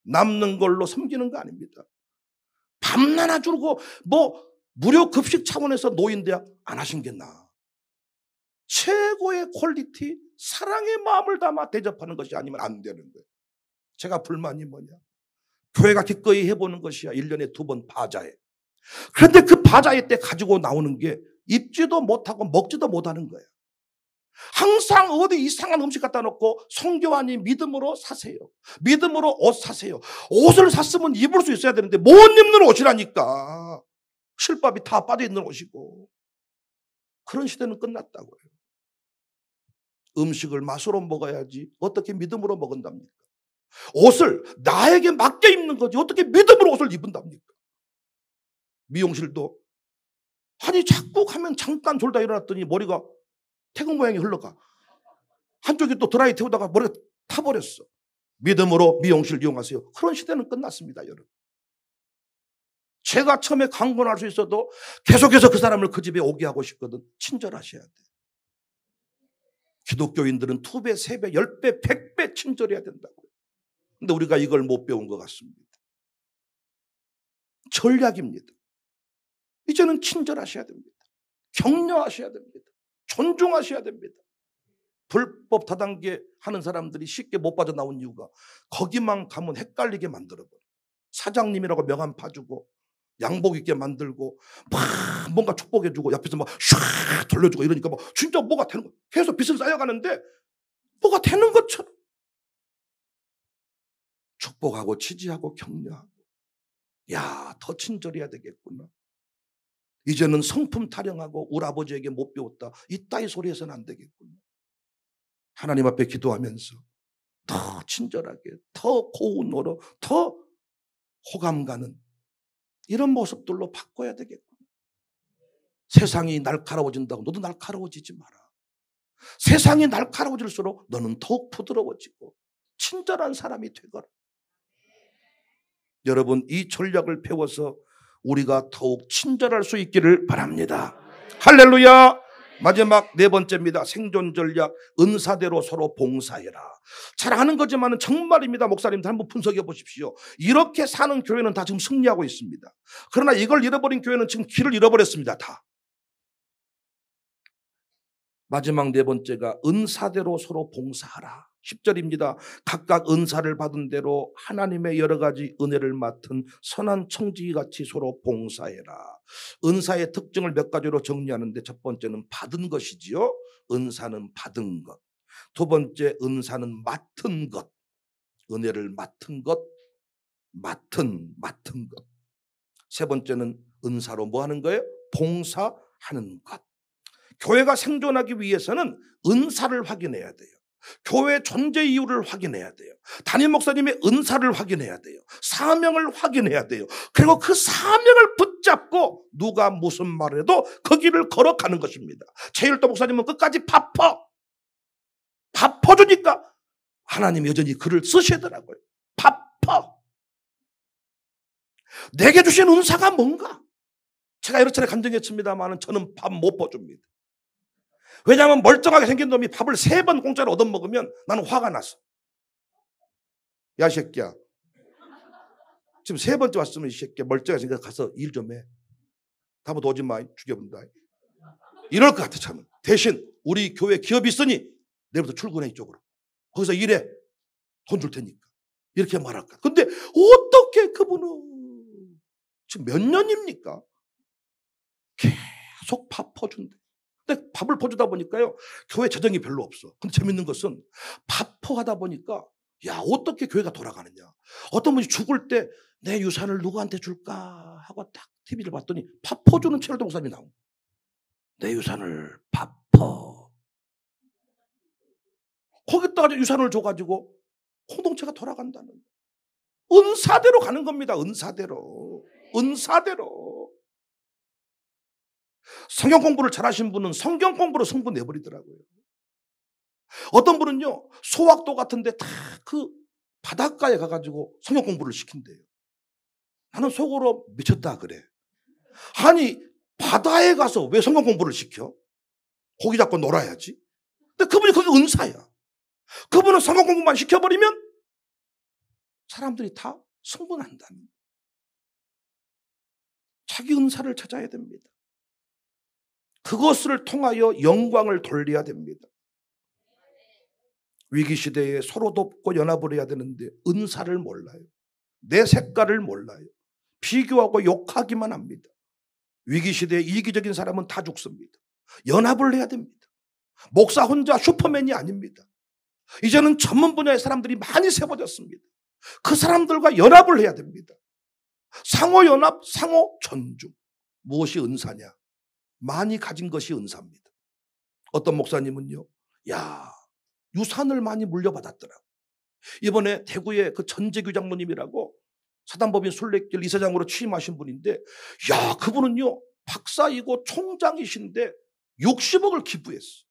Speaker 1: 남는 걸로 섬기는 거 아닙니다. 밤낮 주고 무료 급식 차원에서 노인대학 안 하신 게 나아. 최고의 퀄리티 사랑의 마음을 담아 대접하는 것이 아니면 안 되는 거예요. 제가 불만이 뭐냐? 교회가 기꺼이 해보는 것이야. 1년에 2번 바자회. 그런데 그 바자회 때 가지고 나오는 게 입지도 못하고 먹지도 못하는 거예요. 항상 어디 이상한 음식 갖다 놓고 성교환이 믿음으로 사세요. 믿음으로 옷 사세요. 옷을 샀으면 입을 수 있어야 되는데 못 입는 옷이라니까. 실밥이 다 빠져있는 옷이고. 그런 시대는 끝났다고요. 음식을 맛으로 먹어야지 어떻게 믿음으로 먹은답니까? 옷을 나에게 맞게 입는 거지 어떻게 믿음으로 옷을 입은답니까? 미용실도 아니 자꾸 가면 잠깐 졸다 일어났더니 머리가 태극 모양이 흘러가. 한쪽이 또 드라이 태우다가 머리가 타버렸어. 믿음으로 미용실 이용하세요. 그런 시대는 끝났습니다, 여러분. 제가 처음에 강권할 수 있어도 계속해서 그 사람을 그 집에 오게 하고 싶거든. 친절하셔야 돼. 기독교인들은 2배, 3배, 10배, 100배 친절해야 된다고요. 근데 우리가 이걸 못 배운 것 같습니다. 전략입니다. 이제는 친절하셔야 됩니다. 격려하셔야 됩니다. 존중하셔야 됩니다. 불법 다단계 하는 사람들이 쉽게 못 빠져나온 이유가 거기만 가면 헷갈리게 만들어버려. 사장님이라고 명함 파주고 양복 입게 만들고 막 뭔가 축복해주고 옆에서 막 슉 돌려주고 이러니까 뭐 진짜 뭐가 되는 거야. 계속 빚을 쌓여가는데 뭐가 되는 것처럼 축복하고 지지하고 격려하고 야, 더 친절해야 되겠구나. 이제는 성품 타령하고 우리 아버지에게 못 배웠다. 이따위 소리 해서는 안 되겠구나. 하나님 앞에 기도하면서 더 친절하게, 더 고운어로, 더 호감 가는 이런 모습들로 바꿔야 되겠구나. 세상이 날카로워진다고 너도 날카로워지지 마라. 세상이 날카로워질수록 너는 더욱 부드러워지고 친절한 사람이 되거라. 여러분, 이 전략을 배워서 우리가 더욱 친절할 수 있기를 바랍니다. 할렐루야. 마지막 4번째입니다. 생존 전략, 은사대로 서로 봉사해라. 잘 아는 거지만 정말입니다. 목사님들 한번 분석해 보십시오. 이렇게 사는 교회는 다 지금 승리하고 있습니다. 그러나 이걸 잃어버린 교회는 지금 길을 잃어버렸습니다. 다. 마지막 4번째가 은사대로 서로 봉사하라. 10절입니다. 각각 은사를 받은 대로 하나님의 여러 가지 은혜를 맡은 선한 청지기같이 서로 봉사해라. 은사의 특징을 몇 가지로 정리하는데 첫 번째는 받은 것이지요. 은사는 받은 것. 두 번째, 은사는 맡은 것. 은혜를 맡은 것. 맡은 것. 세 번째는 은사로 뭐 하는 거예요? 봉사하는 것. 교회가 생존하기 위해서는 은사를 확인해야 돼요. 교회 존재 이유를 확인해야 돼요. 담임 목사님의 은사를 확인해야 돼요. 사명을 확인해야 돼요. 그리고 그 사명을 붙잡고 누가 무슨 말을 해도 그 길을 걸어가는 것입니다. 최일도 목사님은 끝까지 바퍼주니까 하나님이 여전히 글을 쓰시더라고요. 바퍼. 내게 주신 은사가 뭔가? 제가 여러 차례 간증했습니다만 저는 밥 못 퍼줍니다. 왜냐하면 멀쩡하게 생긴 놈이 밥을 3번 공짜로 얻어먹으면 나는 화가 났어. 야, 이 새끼야. 지금 3번째 왔으면 이 새끼야 멀쩡하게 생겨서 가서 일 좀 해. 다음부터 오지 마. 죽여본다. 이럴 것 같아 참. 대신 우리 교회 기업이 있으니 내일부터 출근해 이쪽으로. 거기서 일해. 돈 줄 테니까. 이렇게 말할까. 근데 어떻게 그분은 지금 몇 년입니까? 계속 밥 퍼준대. 근데 밥을 퍼주다 보니까요, 교회 재정이 별로 없어. 근데 재밌는 것은 밥 퍼하다 보니까 야, 어떻게 교회가 돌아가느냐. 어떤 분이 죽을 때 내 유산을 누구한테 줄까 하고 딱 TV를 봤더니 밥 퍼주는 최일도 목사님이 나온 거야. 내 유산을 밥 퍼. 거기다가 유산을 줘가지고 공동체가 돌아간다는. 은사대로 가는 겁니다. 은사대로. 성경 공부를 잘하신 분은 성경 공부로 성부 내버리더라고요. 어떤 분은요, 소학도 같은데 다 그 바닷가에 가가지고 성경 공부를 시킨대요. 나는 속으로 미쳤다 그래. 아니, 바다에 가서 왜 성경 공부를 시켜? 고기 잡고 놀아야지. 근데 그분이 그게 은사야. 그분은 성경 공부만 시켜버리면 사람들이 다 승분한다는. 자기 은사를 찾아야 됩니다. 그것을 통하여 영광을 돌려야 됩니다. 위기시대에 서로 돕고 연합을 해야 되는데 은사를 몰라요. 내 색깔을 몰라요. 비교하고 욕하기만 합니다. 위기시대에 이기적인 사람은 다 죽습니다. 연합을 해야 됩니다. 목사 혼자 슈퍼맨이 아닙니다. 이제는 전문 분야의 사람들이 많이 세워졌습니다. 그 사람들과 연합을 해야 됩니다. 상호연합, 상호존중. 무엇이 은사냐? 많이 가진 것이 은사입니다. 어떤 목사님은요, 야, 유산을 많이 물려받았더라고. 이번에 대구의 그 전재규 장로님이라고 사단법인 순례길 이사장으로 취임하신 분인데, 야, 그분은요, 박사이고 총장이신데 60억을 기부했어.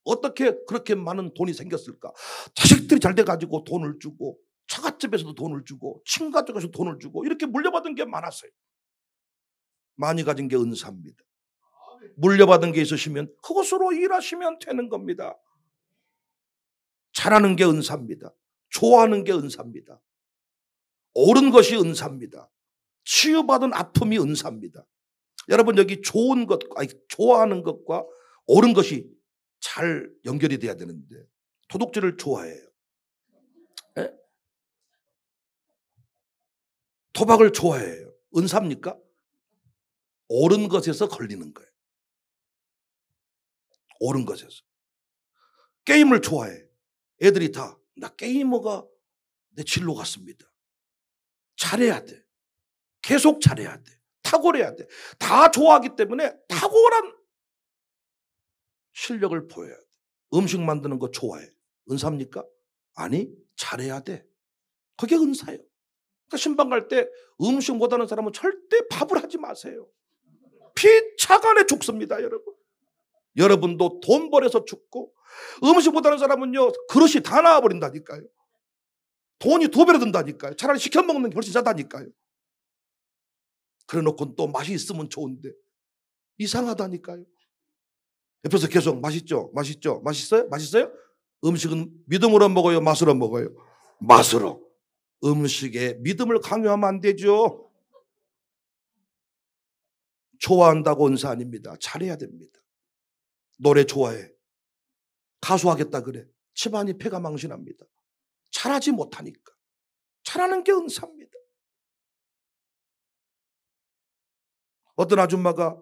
Speaker 1: 어떻게 그렇게 많은 돈이 생겼을까? 자식들이 잘 돼가지고 돈을 주고, 처갓집에서도 돈을 주고, 친가족에서 돈을 주고, 이렇게 물려받은 게 많았어요. 많이 가진 게 은사입니다. 물려받은 게 있으시면 그것으로 일하시면 되는 겁니다. 잘하는 게 은사입니다. 좋아하는 게 은사입니다. 옳은 것이 은사입니다. 치유받은 아픔이 은사입니다. 여러분, 여기 좋은 것, 좋아하는 것과 옳은 것이 잘 연결이 돼야 되는데 도둑질을 좋아해요. 에? 도박을 좋아해요. 은사입니까? 옳은 것에서 걸리는 거예요. 옳은 것에서. 게임을 좋아해. 애들이 다 나 게이머가 내 진로 같습니다. 잘해야 돼. 계속 잘해야 돼. 탁월해야 돼. 다 좋아하기 때문에 탁월한 실력을 보여야 돼. 음식 만드는 거 좋아해. 은사입니까? 아니, 잘해야 돼. 그게 은사예요. 그러니까 신방 갈 때 음식 못하는 사람은 절대 밥을 하지 마세요. 피차간에 죽습니다, 여러분. 여러분도 돈 벌어서 죽고, 음식 못하는 사람은요, 그릇이 다 나와버린다니까요. 돈이 2배로 든다니까요. 차라리 시켜 먹는 게 훨씬 싸다니까요. 그래 놓고 또 맛이 있으면 좋은데 이상하다니까요. 옆에서 계속 맛있죠? 맛있죠? 맛있어요? 맛있어요? 음식은 믿음으로 먹어요? 맛으로 먹어요? 맛으로. 음식에 믿음을 강요하면 안 되죠. 좋아한다고 은사 아닙니다. 잘해야 됩니다. 노래 좋아해. 가수하겠다 그래. 집안이 폐가 망신합니다. 잘하지 못하니까. 잘하는 게 은사입니다. 어떤 아줌마가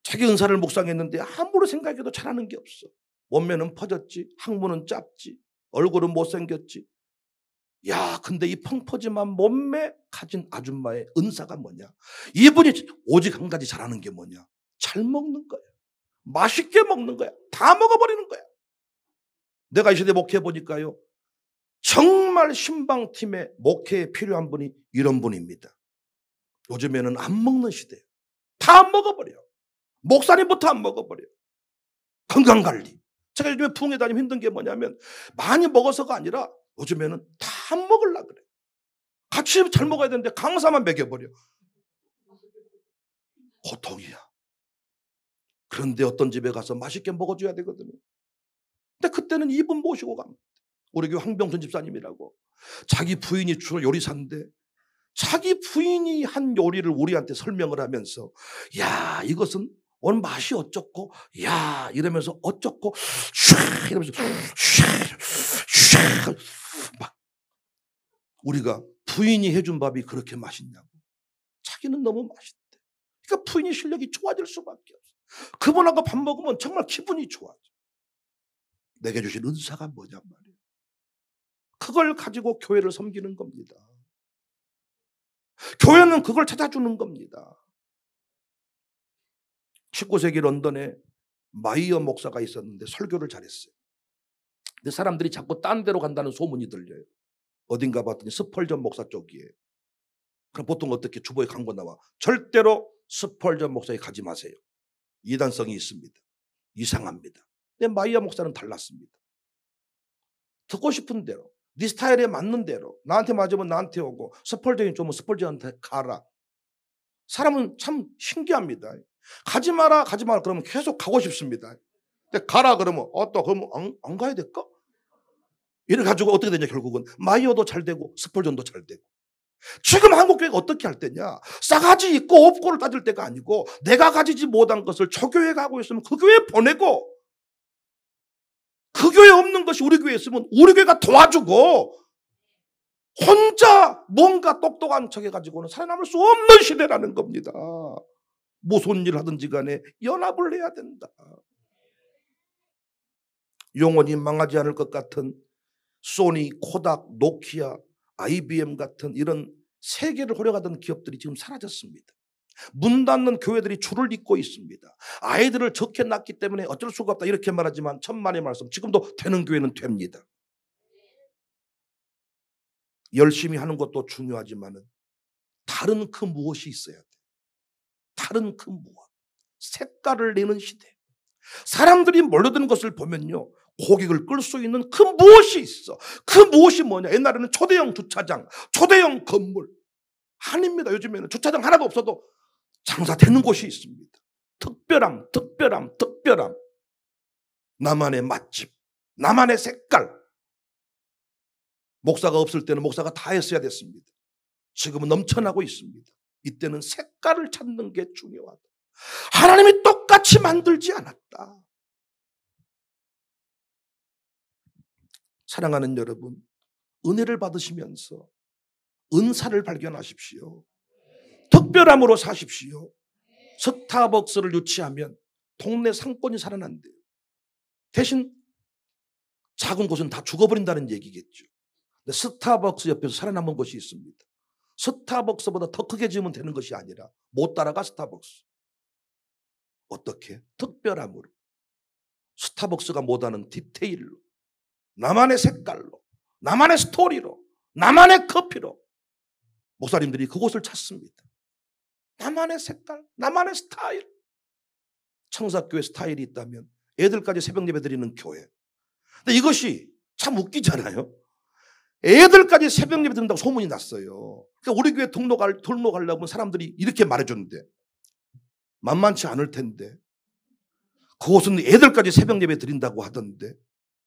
Speaker 1: 자기 은사를 묵상했는데 아무리 생각해도 잘하는 게 없어. 몸매는 퍼졌지, 항문은 짧지, 얼굴은 못생겼지. 야, 근데 이 펑퍼짐한 몸매 가진 아줌마의 은사가 뭐냐? 이분이 오직 한 가지 잘하는 게 뭐냐? 잘 먹는 거야. 맛있게 먹는 거야. 다 먹어버리는 거야. 내가 이 시대 목회해 보니까요, 정말 신방팀의 목회에 필요한 분이 이런 분입니다. 요즘에는 안 먹는 시대예요. 다 안 먹어버려. 목사님부터 안 먹어버려. 건강관리. 제가 요즘에 부흥회 다니면 힘든 게 뭐냐면 많이 먹어서가 아니라 요즘에는 다 안 먹으려고 그래. 같이 잘 먹어야 되는데 강사만 먹여버려. 고통이야. 그런데 어떤 집에 가서 맛있게 먹어줘야 되거든요. 근데 그때는 이분 모시고 갑니다. 우리 교회 황병선 집사님이라고. 자기 부인이 주로 요리사인데 자기 부인이 한 요리를 우리한테 설명을 하면서 야, 이것은 오늘 맛이 어쩌고 야 이러면서 어쩌고 슉 이러면서 슉 막 우리가 부인이 해준 밥이 그렇게 맛있냐고. 자기는 너무 맛있대. 그러니까 부인이 실력이 좋아질 수밖에 없어. 그분하고 밥 먹으면 정말 기분이 좋아져. 내게 주신 은사가 뭐냔 말이에요. 그걸 가지고 교회를 섬기는 겁니다. 교회는 그걸 찾아주는 겁니다. 19세기 런던에 마이어 목사가 있었는데 설교를 잘했어요. 근데 사람들이 자꾸 딴 데로 간다는 소문이 들려요. 어딘가 봤더니 스펄전 목사 쪽이에요. 그럼 보통 어떻게 주보에 광고 나와. 절대로 스펄전 목사에 가지 마세요. 이단성이 있습니다. 이상합니다. 근데 마이어 목사는 달랐습니다. 듣고 싶은 대로, 네 스타일에 맞는 대로, 나한테 맞으면 나한테 오고 스펄전이 좀 스펄전한테 가라. 사람은 참 신기합니다. 가지 마라 가지 마라 그러면 계속 가고 싶습니다. 근데 가라 그러면 또 그러면 안 가야 될까? 이래가지고 어떻게 되냐 결국은 마이어도 잘 되고 스펄전도 잘 되고. 지금 한국교회가 어떻게 할 때냐? 싸가지 있고 없고를 따질 때가 아니고 내가 가지지 못한 것을 저 교회가 하고 있으면 그 교회에 보내고 그 교회에 없는 것이 우리 교회에 있으면 우리 교회가 도와주고 혼자 뭔가 똑똑한 척 해가지고는 살아남을 수 없는 시대라는 겁니다. 무슨 일 하든지 간에 연합을 해야 된다. 영원히 망하지 않을 것 같은 소니, 코닥, 노키아, IBM 같은 이런 세계를 호령하던 기업들이 지금 사라졌습니다. 문 닫는 교회들이 줄을 잇고 있습니다. 아이들을 적게 낳기 때문에 어쩔 수가 없다 이렇게 말하지만 천만의 말씀 지금도 되는 교회는 됩니다. 열심히 하는 것도 중요하지만 다른 그 무엇이 있어야 돼. 다른 그 무엇, 색깔을 내는 시대. 사람들이 몰려드는 것을 보면요, 고객을 끌 수 있는 그 무엇이 있어. 그 무엇이 뭐냐. 옛날에는 초대형 주차장, 초대형 건물. 아닙니다. 요즘에는 주차장 하나도 없어도 장사되는 곳이 있습니다. 특별함, 특별함, 특별함. 나만의 맛집, 나만의 색깔. 목사가 없을 때는 목사가 다 했어야 됐습니다. 지금은 넘쳐나고 있습니다. 이때는 색깔을 찾는 게 중요하다. 하나님이 똑같이 만들지 않았다. 사랑하는 여러분, 은혜를 받으시면서 은사를 발견하십시오. 특별함으로 사십시오. 스타벅스를 유치하면 동네 상권이 살아난대요. 대신 작은 곳은 다 죽어버린다는 얘기겠죠. 근데 스타벅스 옆에서 살아남은 곳이 있습니다. 스타벅스보다 더 크게 지으면 되는 것이 아니라 못 따라가 스타벅스. 어떻게? 특별함으로. 스타벅스가 못하는 디테일로, 나만의 색깔로, 나만의 스토리로, 나만의 커피로 목사님들이 그곳을 찾습니다. 나만의 색깔, 나만의 스타일. 청사교회 스타일이 있다면 애들까지 새벽 예배 드리는 교회. 근데 이것이 참 웃기잖아요. 애들까지 새벽 예배 드린다고 소문이 났어요. 그러니까 우리 교회 등록하려면 사람들이 이렇게 말해주는데 만만치 않을 텐데 그곳은 애들까지 새벽 예배 드린다고 하던데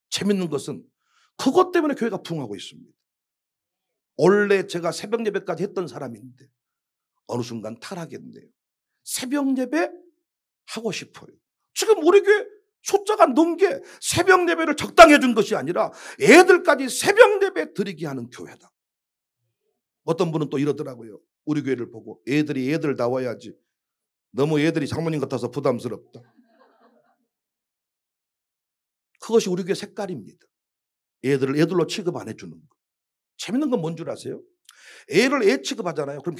Speaker 1: 재밌는 것은 그것 때문에 교회가 부흥하고 있습니다. 원래 제가 새벽 예배까지 했던 사람인데 어느 순간 타락했네요. 새벽 예배 하고 싶어요. 지금 우리 교회 숫자가 넘은 게 새벽 예배를 적당히 해준 것이 아니라 애들까지 새벽 예배 드리게 하는 교회다. 어떤 분은 또 이러더라고요. 우리 교회를 보고 애들이 애들 나와야지. 너무 애들이 장모님 같아서 부담스럽다. 그것이 우리 교회 색깔입니다. 애들을 애들로 취급 안 해주는 거. 재밌는 건 뭔 줄 아세요? 애를 애 취급하잖아요. 그럼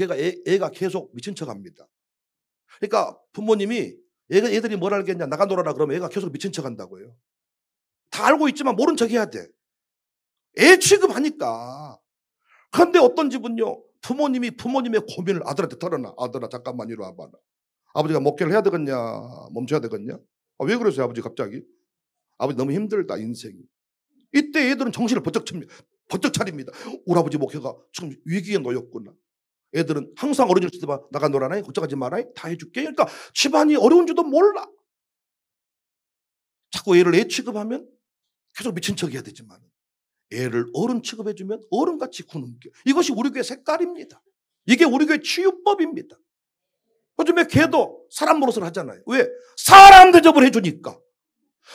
Speaker 1: 애가 계속 미친 척합니다. 그러니까 부모님이 애들이 뭘 알겠냐, 나가 놀아라 그러면 애가 계속 미친 척한다고요. 다 알고 있지만 모른 척 해야 돼. 애 취급하니까. 그런데 어떤 집은요, 부모님의 고민을 아들한테 털어놔. 아들아 잠깐만 이리 와봐라. 아버지가 목회를 해야 되겠냐, 멈춰야 되겠냐? 왜 그러세요 아버지 갑자기? 아버지 너무 힘들다 인생이. 이때 애들은 정신을 번쩍 차립니다. 우리 아버지 목회가 지금 위기에 놓였구나. 애들은 항상 어려질 때만 나가 놀아라, 걱정하지 마라, 다 해줄게. 그러니까 집안이 어려운 줄도 몰라. 자꾸 애를 애 취급하면 계속 미친 척 해야 되지만 애를 어른 취급해주면 어른같이 구는 게, 이것이 우리 교회 색깔입니다. 이게 우리 교회 치유법입니다. 요즘에 걔도 사람 노릇을 하잖아요. 왜? 사람 대접을 해주니까.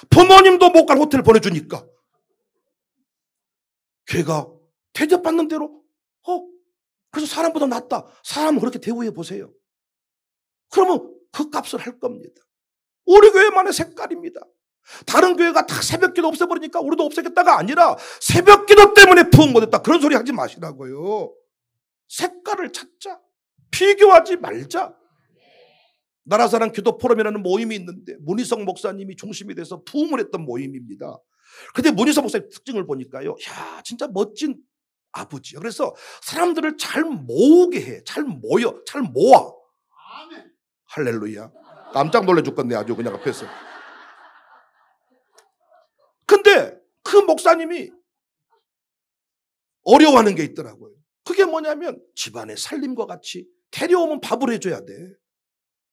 Speaker 1: 부모님도 못 갈 호텔 보내주니까. 걔가 대접받는 대로 그래서 사람보다 낫다. 사람을 그렇게 대우해 보세요. 그러면 그 값을 할 겁니다. 우리 교회만의 색깔입니다. 다른 교회가 다 새벽기도 없애버리니까 우리도 없애겠다가 아니라 새벽기도 때문에 부흥 못했다. 그런 소리 하지 마시라고요. 색깔을 찾자. 비교하지 말자. 나라사랑 기도 포럼이라는 모임이 있는데 문희성 목사님이 중심이 돼서 부흥을 했던 모임입니다. 근데 문희성 목사님 특징을 보니까요, 야 진짜 멋진 아버지야. 그래서 사람들을 잘 모으게 해. 잘 모아. 할렐루야. 깜짝 놀래 죽겠네 아주 그냥 앞에서. 근데 그 목사님이 어려워하는 게 있더라고요. 그게 뭐냐면 집안의 살림과 같이 데려오면 밥을 해줘야 돼.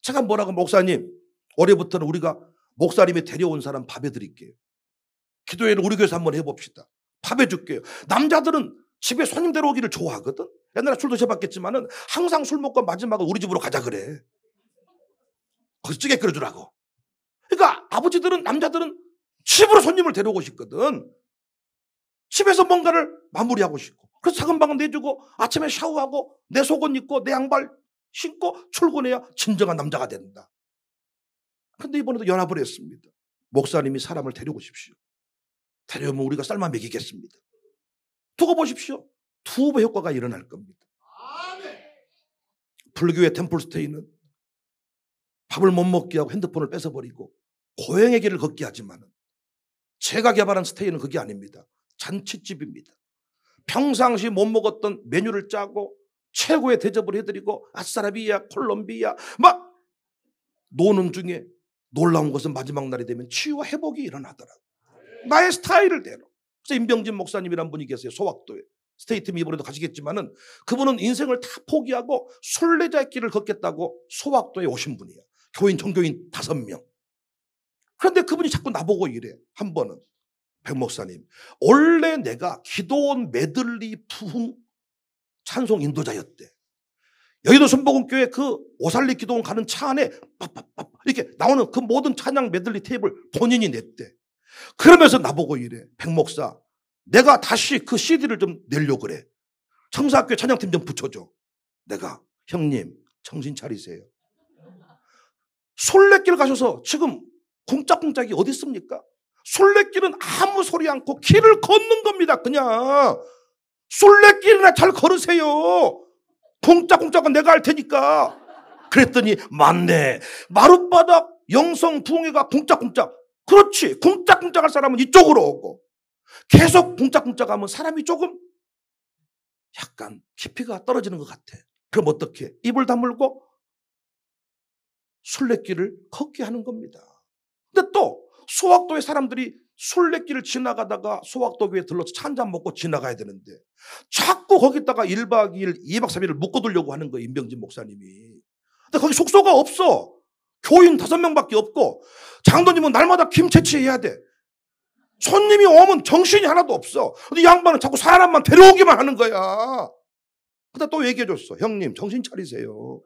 Speaker 1: 제가 뭐라고, 목사님 올해부터는 우리가 목사님이 데려온 사람 밥 해드릴게요. 기도회를 우리 교회에서 한번 해봅시다. 밥 해줄게요. 남자들은 집에 손님 데려오기를 좋아하거든. 옛날에 술 드셔봤겠지만은 항상 술 먹고 마지막은 우리 집으로 가자 그래. 거기서 찌개 끓여주라고. 그러니까 아버지들은, 남자들은 집으로 손님을 데려오고 싶거든. 집에서 뭔가를 마무리하고 싶고. 그래서 작은 방은 내주고 아침에 샤워하고 내 속옷 입고 내 양발 신고 출근해야 진정한 남자가 된다. 근데 이번에도 연합을 했습니다. 목사님이 사람을 데려오십시오. 데려오면 우리가 삶아 먹이겠습니다. 두고 보십시오. 2배 효과가 일어날 겁니다. 불교의 템플스테이는 밥을 못 먹게 하고 핸드폰을 뺏어버리고 고행의 길을 걷게 하지만 제가 개발한 스테이는 그게 아닙니다. 잔치집입니다. 평상시 못 먹었던 메뉴를 짜고 최고의 대접을 해드리고 아싸라비아, 콜롬비아 막 노는 중에 놀라운 것은 마지막 날이 되면 치유와 회복이 일어나더라고요. 나의 스타일을 대로. 그래서 임병진 목사님이란 분이 계세요. 소확도에. 스테이트 이번에도 가시겠지만은 그분은 인생을 다 포기하고 순례자의 길을 걷겠다고 소확도에 오신 분이에요. 교인, 종교인 5명. 그런데 그분이 자꾸 나보고 이래. 한 번은 백 목사님, 원래 내가 기도원 메들리 부흥 찬송 인도자였대. 여의도 순복음교회 그 오살리 기도원 가는 차 안에 빡빡빡 이렇게 나오는 그 모든 찬양 메들리 테이프를 본인이 냈대. 그러면서 나보고 이래. 백 목사, 내가 다시 그 CD를 좀 내려고 그래. 청사학교 찬양팀 좀 붙여줘. 내가, 형님 정신 차리세요. 솔레길 가셔서 지금 쿵짝쿵짝이 어디 있습니까? 솔레길은 아무 소리 않고 길을 걷는 겁니다. 그냥 솔레길이나 잘 걸으세요. 쿵짝쿵짝은 내가 할 테니까. 그랬더니 맞네. 마룻바닥 영성 부흥회가 쿵짝쿵짝. 그렇지. 쿵짝쿵짝 할 사람은 이쪽으로 오고 계속 쿵짝쿵짝 하면 사람이 조금 약간 깊이가 떨어지는 것 같아. 그럼 어떻게? 입을 다물고 순례길을 걷게 하는 겁니다. 근데 또 소확도의 사람들이 순례길을 지나가다가 소확도 교회에 들러서 차 한잔 먹고 지나가야 되는데 자꾸 거기다가 1박 2일, 2박 3일을 묶어두려고 하는 거예요. 임병진 목사님이. 근데 거기 숙소가 없어. 교인 5명밖에 없고 장로님은 날마다 김채치해야 돼. 손님이 오면 정신이 하나도 없어. 근데 이 양반은 자꾸 사람만 데려오기만 하는 거야. 근데 또 얘기해줬어. 형님 정신 차리세요.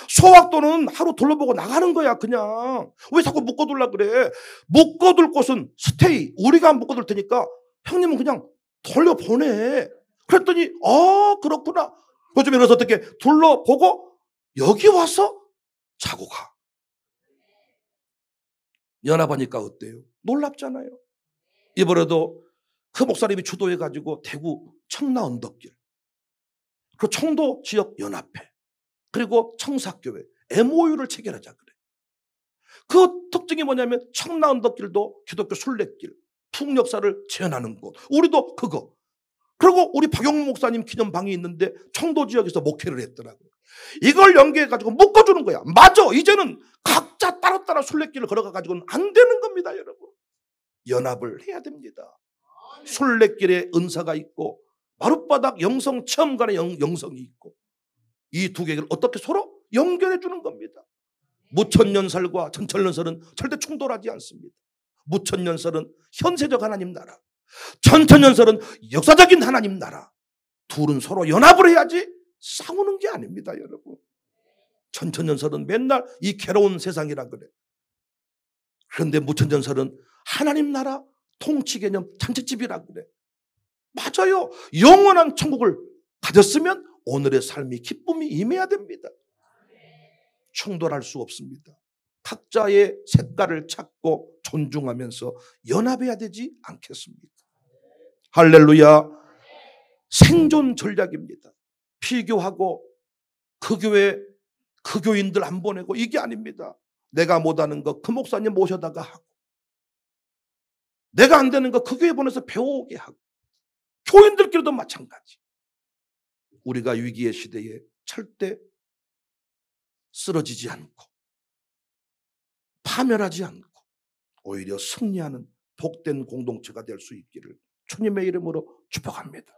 Speaker 1: 소확도는 하루 둘러보고 나가는 거야. 그냥 왜 자꾸 묶어둘라 그래. 묶어둘 곳은 스테이. 우리가 묶어둘 테니까 형님은 그냥 돌려보내. 그랬더니 그렇구나. 요즘에 그래서 어떻게 둘러보고 여기 와서 자고 가. 연합하니까 어때요? 놀랍잖아요. 이번에도 그 목사님이 주도해가지고 대구 청라 언덕길, 그 청도 지역 연합회, 그리고 청사교회 MOU를 체결하자 그래. 그 특징이 뭐냐면 청라 언덕길도 기독교 순례길, 풍역사를 재현하는 곳. 우리도 그거. 그리고 우리 박용무 목사님 기념방이 있는데 청도 지역에서 목회를 했더라고요. 이걸 연계해가지고 묶어주는 거야. 맞아. 이제는 각자 따로따로 순례길을 걸어가가지고는 안 되는 겁니다, 여러분. 연합을 해야 됩니다. 순례길에 은사가 있고 마룻바닥 영성 체험관의 영성이 있고 이 두 개를 어떻게 서로 연결해 주는 겁니다. 무천년설과 전천년설은 절대 충돌하지 않습니다. 무천년설은 현세적 하나님 나라, 전천년설은 역사적인 하나님 나라. 둘은 서로 연합을 해야지 싸우는 게 아닙니다, 여러분. 전천년설은 맨날 이 괴로운 세상이라 그래. 그런데 무천년설은 하나님 나라 통치 개념 잔치집이라 그래. 맞아요. 영원한 천국을 가졌으면 오늘의 삶이 기쁨이 임해야 됩니다. 충돌할 수 없습니다. 각자의 색깔을 찾고 존중하면서 연합해야 되지 않겠습니까? 할렐루야. 생존 전략입니다. 피교하고 그 교회 그 교인들 안 보내고 이게 아닙니다. 내가 못하는 거 그 목사님 모셔다가 하고, 내가 안 되는 거 그 교회 보내서 배우게 하고, 교인들끼리도 마찬가지. 우리가 위기의 시대에 절대 쓰러지지 않고 파멸하지 않고 오히려 승리하는 복된 공동체가 될 수 있기를 주님의 이름으로 축복합니다.